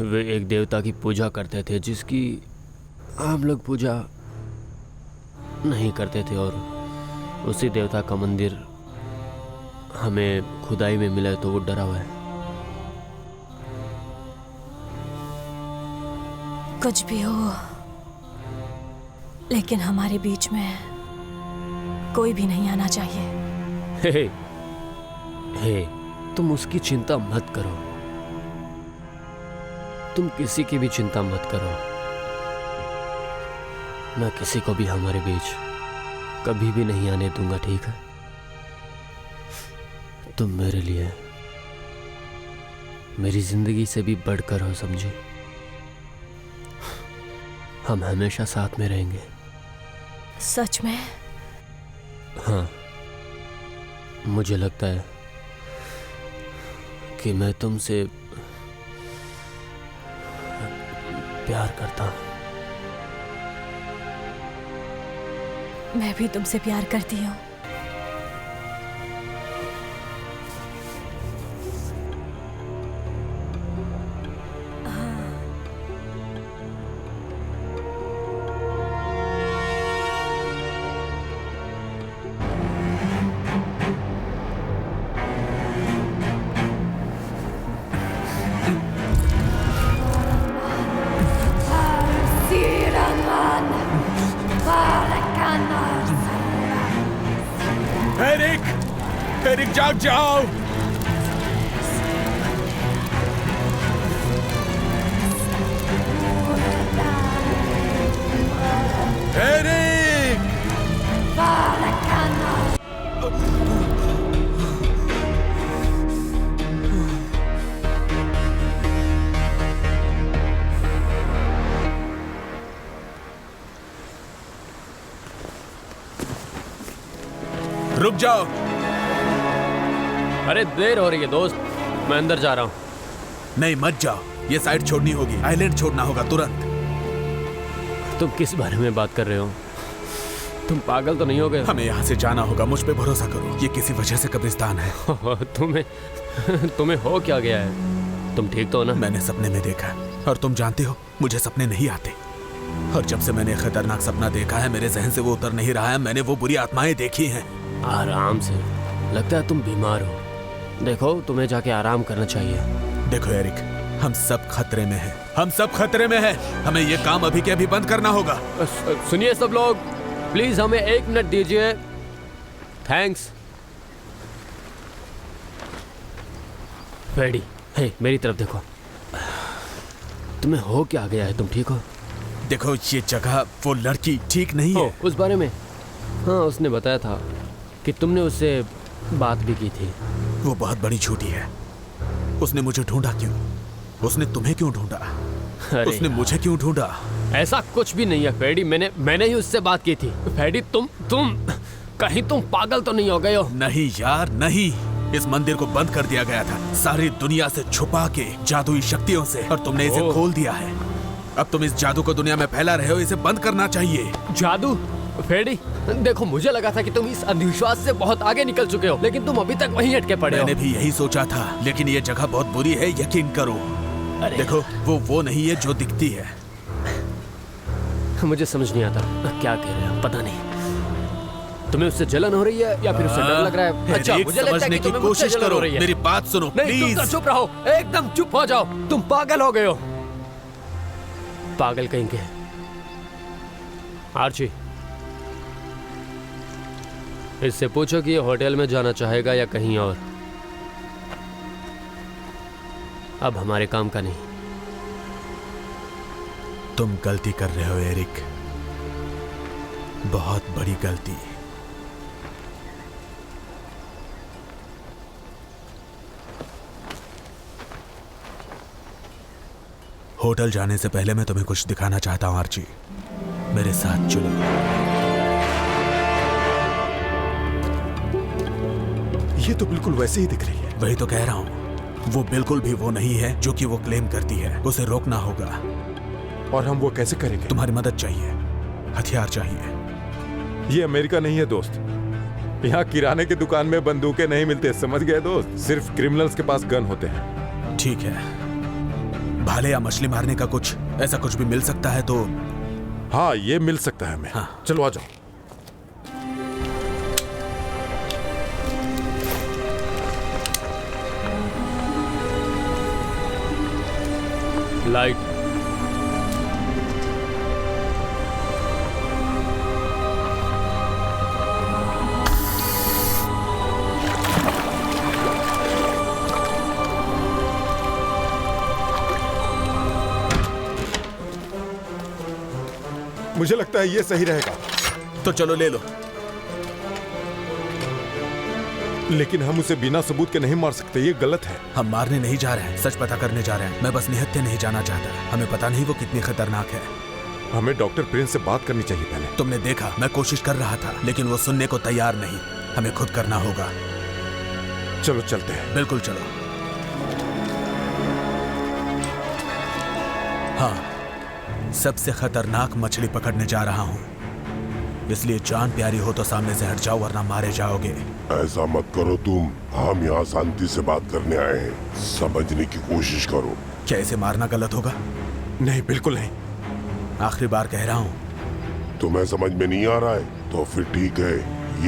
वे एक देवता की पूजा करते थे जिसकी आम लोग पूजा नहीं करते थे, और उसी देवता का मंदिर हमें खुदाई में मिला, तो वो डरा हुआ है। कुछ भी हो, लेकिन हमारे बीच में कोई भी नहीं आना चाहिए। हे, हे, तुम उसकी चिंता मत करो। तुम किसी की भी चिंता मत करो। मैं किसी को भी हमारे बीच कभी भी नहीं आने दूंगा, ठीक है? तुम मेरे लिए मेरी जिंदगी से भी बढ़कर हो, समझी? हम हमेशा साथ में रहेंगे। सच में? हाँ, मुझे लगता है कि मैं तुमसे प्यार करता हूं। मैं भी तुमसे प्यार करती हूँ। एरिक जाग जाओ। एरिक! रुक जाओ। अरे देर हो रही है दोस्त, मैं अंदर जा रहा हूँ। नहीं, मत जाओ। ये साइड छोड़नी होगी, आइलैंड छोड़ना होगा तुरंत। तुम किस बारे में बात कर रहे हो? तुम पागल तो नहीं हो गए? हमें यहाँ से जाना होगा, मुझ पे भरोसा करो। ये किसी वजह से कब्रिस्तान है। तुम्हें हो क्या गया है? तुम ठीक तो हो ना? मैंने सपने में देखा, और तुम जानते हो मुझे सपने नहीं आते। और जब से मैंने खतरनाक सपना देखा है, मेरे जहन से वो उतर नहीं रहा है। मैंने वो बुरी आत्माएं देखी हैं। आराम से, लगता है तुम बीमार हो। देखो, तुम्हें जाके आराम करना चाहिए। देखो एरिक, हम सब खतरे में हैं। हम सब खतरे में हैं। हमें ये काम अभी के अभी बंद करना होगा। सुनिए सब लोग, प्लीज हमें 1 मिनट दीजिए। थैंक्स। फ्रेडी, हे, मेरी तरफ देखो। तुम्हें हो क्या गया है? तुम ठीक हो? देखो, ये जगह, वो लड़की ठीक नहीं है। उस बारे में? हाँ, उसने बताया था कि तुमने उससे बात भी की थी। वो बहुत बड़ी झूठी है। उसने मुझे ढूंढा क्यों? उसने तुम्हें क्यों ढूंढा? उसने मुझे क्यों ढूंढा? ऐसा कुछ भी नहीं है फ्रेडी, मैंने ही उससे बात की थी। फ्रेडी, तुम कहीं तुम पागल तो नहीं हो गए हो? नहीं यार, नहीं। इस मंदिर को बंद कर दिया गया था, सारी दुनिया से छुपा के, जादुई शक्तियों से, और तुमने इसे खोल दिया है। अब तुम इस जादू को दुनिया में फैला रहे हो। इसे बंद करना चाहिए। जादू? फ्रेडी, देखो, मुझे लगा था कि तुम इस अंधविश्वास से बहुत आगे निकल चुके हो, लेकिन तुम अभी तक वहीं अटके पड़े हो। मैंने भी यही सोचा था, लेकिन ये जगह बहुत बुरी है, यकीन करो। देखो, वो नहीं है जो दिखती है। मुझे समझ नहीं आता क्या कह रहे हो, पता नहीं। तुम्हें उससे जलन हो रही है या फिर उससे डर लग रहा है? अच्छा, मुझे लगता है कि तुम्हें मुझसे जलन हो रही है। मेरी बात सुनो प्लीज। तुम चुप रहो, एकदम चुप हो जाओ। तुम पागल हो गए हो, पागल कहीं के। आर्ची, इससे पूछो कि ये होटल में जाना चाहेगा या कहीं और। अब हमारे काम का नहीं। तुम गलती कर रहे हो एरिक, बहुत बड़ी गलती। होटल जाने से पहले मैं तुम्हें कुछ दिखाना चाहता हूं आर्ची। मेरे साथ चलो। ये तो बिल्कुल वैसे ही दिख रही है। वही तो कह रहा हूं। वो बिल्कुल भी वो नहीं है जो कि वो क्लेम करती है। उसे रोकना होगा। और हम वो कैसे करेंगे? तुम्हारी मदद चाहिए, हथियार चाहिए। ये अमेरिका नहीं है दोस्त। यहाँ किराने की दुकान में बंदूकें नहीं मिलते, समझ गए दोस्त? सिर्फ क्रिमिनल्स के पास गन होते हैं। ठीक है, भाले या मछली मारने का कुछ, ऐसा कुछ भी मिल सकता है तो? हाँ, ये मिल सकता है हमें। हाँ। चलो आ जाओ। लाइट। मुझे लगता है ये सही रहेगा। तो चलो ले लो। लेकिन हम उसे बिना सबूत के नहीं मार सकते, ये गलत है। हम मारने नहीं जा रहे हैं, सच पता करने जा रहे हैं। मैं बस निहत्थे नहीं जाना चाहता। हमें पता नहीं वो कितनी खतरनाक है। हमें डॉक्टर प्रिंस से बात करनी चाहिए पहले। तुमने देखा, मैं कोशिश कर रहा था, लेकिन वो सुनने को तैयार नहीं। हमें खुद करना होगा। चलो चलते हैं। बिल्कुल चलो। हाँ, सबसे खतरनाक मछली पकड़ने जा रहा हूँ, इसलिए जान प्यारी हो तो सामने से हट जाओ, वरना मारे जाओगे। ऐसा मत करो तुम, हम यहाँ शांति से बात करने आए हैं। समझने की कोशिश करो। क्या इसे मारना गलत होगा? नहीं, बिल्कुल नहीं। आखिरी बार कह रहा हूँ। तुम्हें समझ में नहीं आ रहा है तो फिर ठीक है,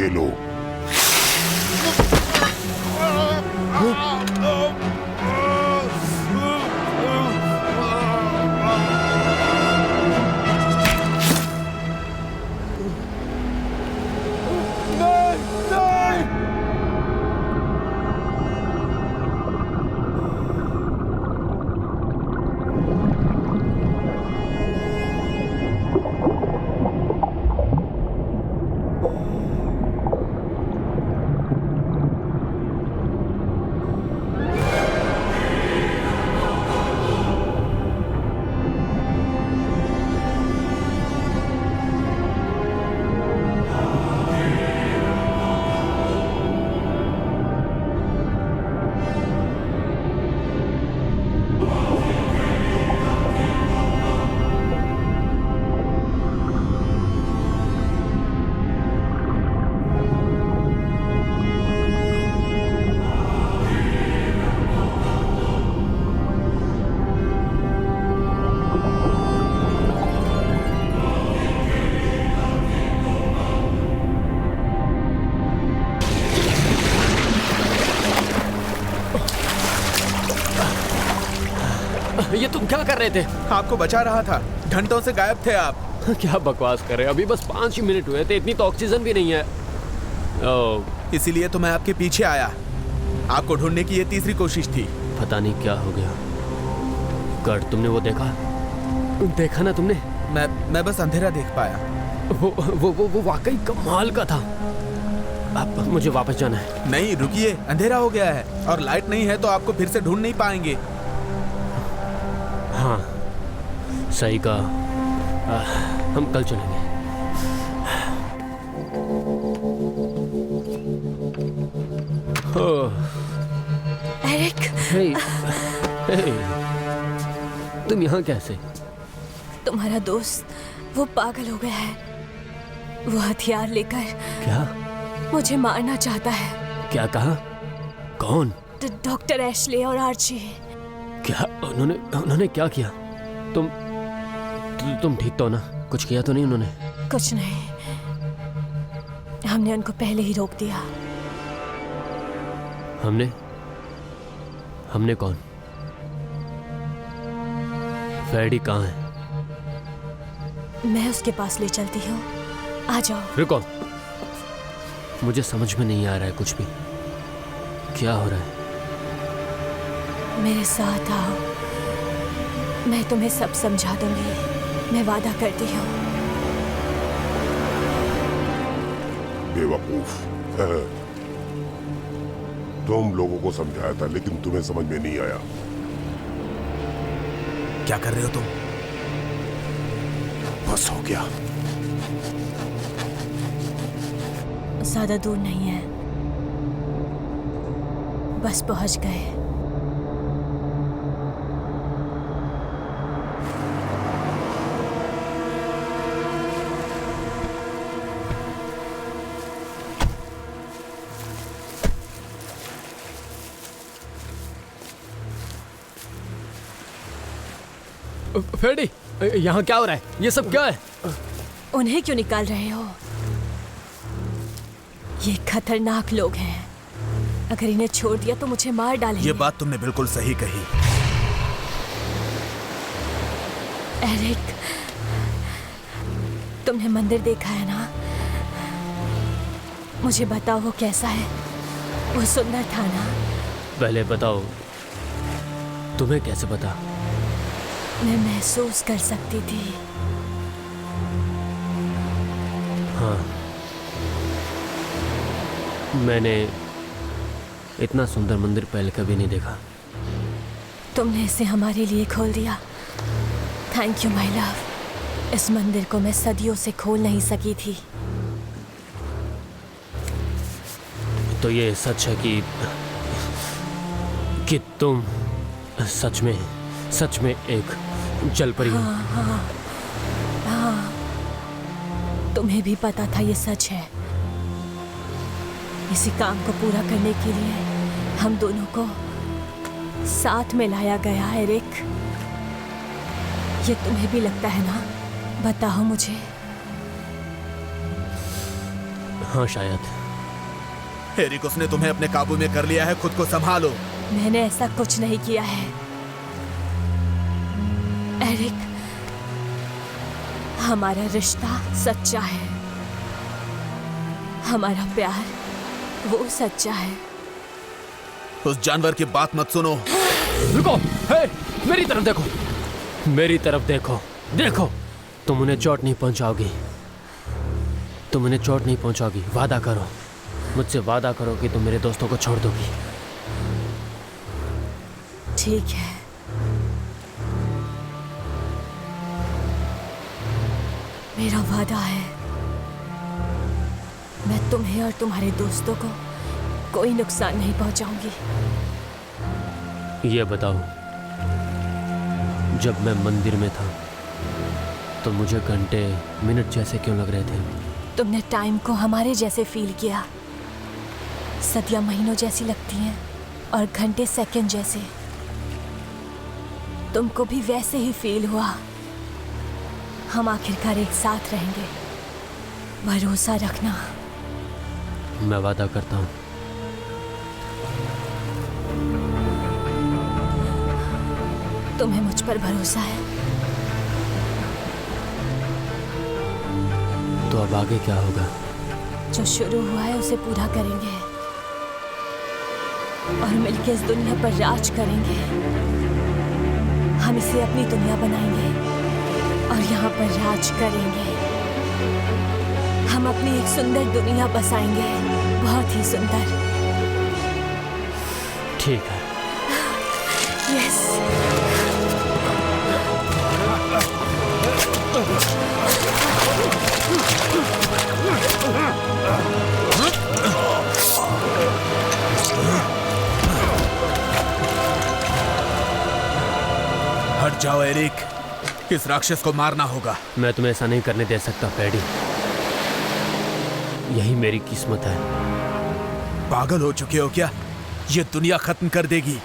ये लो। ये तुम क्या कर रहे थे? आपको बचा रहा था, घंटों से गायब थे आप। क्या बकवास कर रहे हैं? अभी बस 5 ही मिनट हुए थे, इतनी तो ऑक्सीजन भी नहीं है। इसीलिए तो मैं आपके पीछे आया। आपको ढूंढने की ये तीसरी कोशिश थी। पता नहीं क्या हो गया। कर्ट, तुमने वो देखा ना तुमने? मैं बस अंधेरा देख पाया। वो वाकई कमाल का था। अब मुझे वापस जाना है। नहीं, रुकिए, अंधेरा हो गया है और लाइट नहीं है तो आपको फिर से ढूंढ नहीं पाएंगे। हाँ, सही कहा। हम कल चलेंगे। एरिक, हे, तुम यहाँ कैसे? तुम्हारा दोस्त वो पागल हो गया है। वो हथियार लेकर क्या? मुझे मारना चाहता है। क्या कहा? कौन? डॉक्टर एशले और आर्ची। क्या? उन्होंने क्या किया? तुम ठीक तो ना? कुछ किया तो नहीं उन्होंने? कुछ नहीं, हमने उनको पहले ही रोक दिया। हमने कौन? फ्रेडी कहाँ है? मैं उसके पास ले चलती हूँ, आ जाओ। रुको, मुझे समझ में नहीं आ रहा है कुछ भी। क्या हो रहा है? मेरे साथ आओ, मैं तुम्हें सब समझा दूंगी। मैं वादा करती हूँ। बेवकूफ। तुम लोगों को समझाया था लेकिन तुम्हें समझ में नहीं आया। क्या कर रहे हो तुम? बस हो गया। ज्यादा दूर नहीं है, बस पहुंच गए। फ्रेडी, यहाँ क्या हो रहा है? ये सब क्या है? उन्हें क्यों निकाल रहे हो? ये खतरनाक लोग हैं। अगर इन्हें छोड़ दिया तो मुझे मार डालेंगे। ये बात तुमने बिल्कुल सही कही। एरिक, तुमने मंदिर देखा है ना? मुझे बताओ वो कैसा है? वो सुंदर था ना? पहले बताओ, तुम्हें कैसे पता? मैं महसूस कर सकती थी। हाँ, मैंने इतना सुंदर मंदिर पहले कभी नहीं देखा। तुमने इसे हमारे लिए खोल दिया। Thank you my love. इस मंदिर को मैं सदियों से खोल नहीं सकी थी। तो ये सच है कि तुम सच में एक जलपरी हो। हाँ, तुम्हें भी पता था ये सच है। इसी काम को पूरा करने के लिए हम दोनों को साथ में लाया गया है एरिक। ये तुम्हें भी लगता है ना? बताओ मुझे। हाँ शायद। एरिक, उसने तुम्हें अपने काबू में कर लिया है, खुद को संभालो। मैंने ऐसा कुछ नहीं किया है एरिक। हमारा रिश्ता सच्चा है, हमारा प्यार वो सच्चा है। उस जानवर की बात मत सुनो। रुको, हे, मेरी तरफ देखो, मेरी तरफ देखो। देखो, तुम उन्हें चोट नहीं पहुंचाओगी, तुम उन्हें चोट नहीं पहुंचाओगी। वादा करो, मुझसे वादा करो कि तुम मेरे दोस्तों को छोड़ दोगी। ठीक है, मेरा वादा है। मैं तुम्हें और तुम्हारे दोस्तों को कोई नुकसान नहीं पहुंचाऊंगी। ये बताओ, जब मैं मंदिर में था तो मुझे घंटे मिनट जैसे क्यों लग रहे थे? तुमने टाइम को हमारे जैसे फील किया। सदियां महीनों जैसी लगती हैं और घंटे सेकंड जैसे। तुमको भी वैसे ही फील हुआ। हम आखिरकार एक साथ रहेंगे, भरोसा रखना। मैं वादा करता हूँ। तुम्हें मुझ पर भरोसा है? तो अब आगे क्या होगा? जो शुरू हुआ है उसे पूरा करेंगे और मिलकर इस दुनिया पर राज करेंगे। हम इसे अपनी दुनिया बनाएंगे और यहाँ पर राज करेंगे। हम अपनी एक सुंदर दुनिया बसाएंगे, बहुत ही सुंदर। ठीक है। यस। हट जाओ एरिक, इस राक्षस को मारना होगा। मैं तुम्हें ऐसा नहीं करने दे सकता पैडी, यही मेरी किस्मत है। पागल हो चुके हो क्या? ये दुनिया खत्म कर देगी।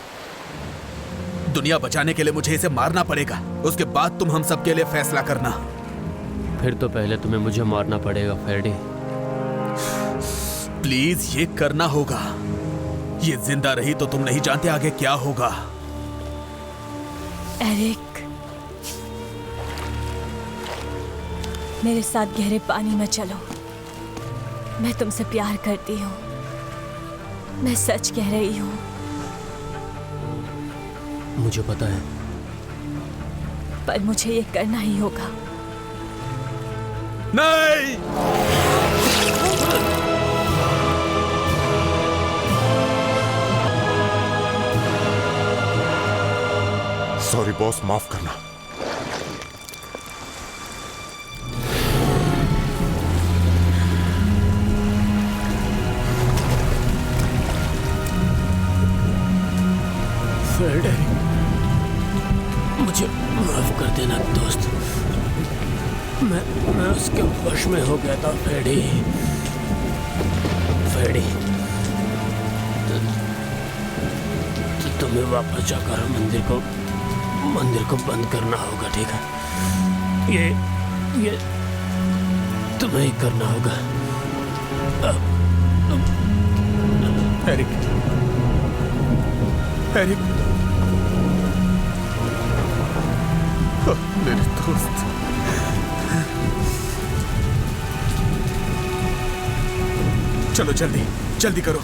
दुनिया बचाने के लिए मुझे इसे मारना पड़ेगा, उसके बाद तुम हम सबके लिए फैसला करना। फिर तो पहले तुम्हें मुझे मारना पड़ेगा फेडी। प्लीज, ये करना होगा। ये जिंदा रही तो तुम नहीं जानते आगे क्या होगा। एरिक, मेरे साथ गहरे पानी में चलो। मैं तुमसे प्यार करती हूँ, मैं सच कह रही हूँ। मुझे पता है, पर मुझे ये करना ही होगा। नहीं! सॉरी बॉस, माफ करना। फेडी, मुझे माफ कर देना दोस्त। मैं उसके वश में हो गया था फेडी। फेडी, तुम्हें वापस जाकर मंदिर को बंद करना होगा, ठीक है? ये तुम्हें ही करना होगा। एरिक, एरिक, मेरे दोस्त। चलो जल्दी जल्दी करो।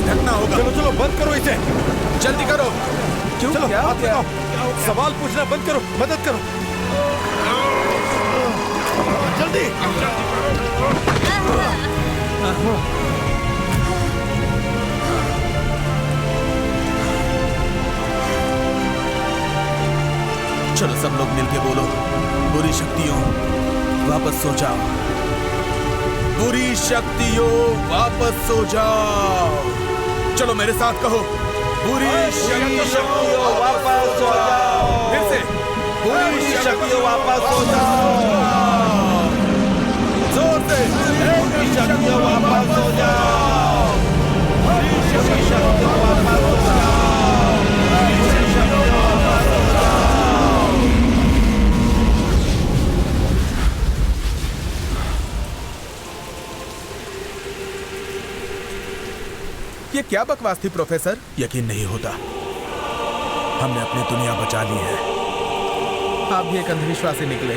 ढकना होगा। चलो चलो बंद करो इसे, जल्दी करो। क्यों? चलो हाथ लगाओ, सवाल पूछना बंद करो, मदद करो जल्दी। चलो सब लोग मिलके बोलो, बुरी शक्तियों वापस सो जाओ, बुरी शक्तियों वापस सो जाओ। चलो मेरे साथ कहो, बुरी शक्तियों वापस सो जाओ। फिर से, बुरी शक्तियों वापस सो जाओ। जोर से, बुरी शक्तियों वापस सो जाओ। बुरी शक्तियों वापस सो जाओ। ये क्या बकवास थी प्रोफेसर? यकीन नहीं होता, हमने अपनी दुनिया बचा ली है। आप भी एक अंधविश्वासी निकले।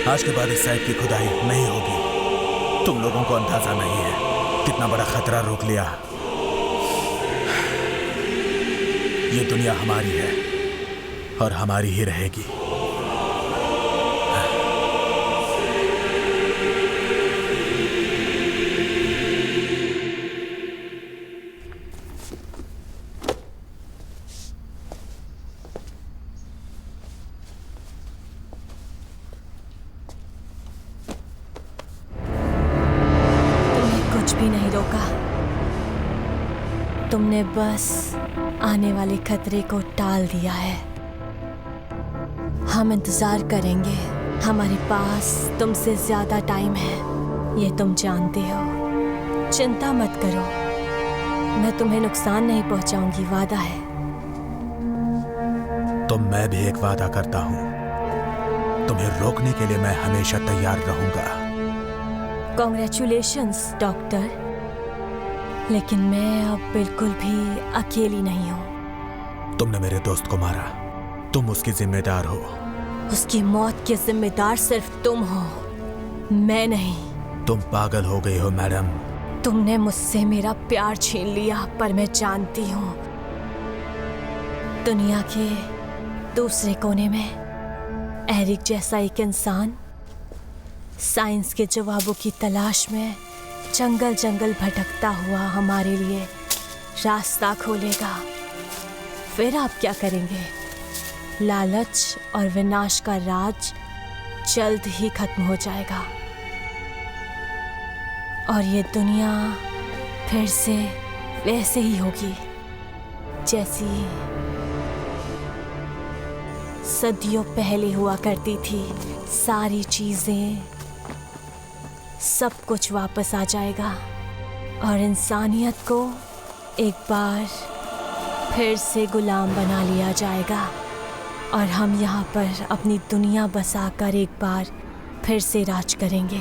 आज के बाद इस साइड की खुदाई नहीं होगी। तुम लोगों को अंदाजा नहीं है कितना बड़ा खतरा रोक लिया। ये दुनिया हमारी है और हमारी ही रहेगी। तुमने कुछ भी नहीं रोका, तुमने बस आने वाले खतरे को टाल दिया है। हम इंतजार करेंगे, हमारे पास तुमसे ज्यादा टाइम है, ये तुम जानते हो। चिंता मत करो, मैं तुम्हें नुकसान नहीं पहुंचाऊंगी, वादा है। तो मैं भी एक वादा करता हूं, तुम्हें रोकने के लिए मैं हमेशा तैयार रहूंगा। कॉन्ग्रेचुलेशंस डॉक्टर, लेकिन मैं अब बिल्कुल भी अकेली नहीं हूँ। तुमने मेरे दोस्त को मारा, तुम उसकी जिम्मेदार हो। उसकी मौत के जिम्मेदार सिर्फ तुम हो, मैं नहीं। तुम पागल हो गई हो मैडम। तुमने मुझसे मेरा प्यार छीन लिया, पर मैं जानती हूँ दुनिया के दूसरे कोने में एरिक जैसा एक इंसान साइंस के जवाबों की तलाश में जंगल जंगल भटकता हुआ हमारे लिए रास्ता खोलेगा। फिर आप क्या करेंगे? लालच और विनाश का राज जल्द ही खत्म हो जाएगा और ये दुनिया फिर से वैसे ही होगी जैसी सदियों पहले हुआ करती थी। सारी चीजें, सब कुछ वापस आ जाएगा और इंसानियत को एक बार फिर से गुलाम बना लिया जाएगा और हम यहाँ पर अपनी दुनिया बसाकर एक बार फिर से राज करेंगे।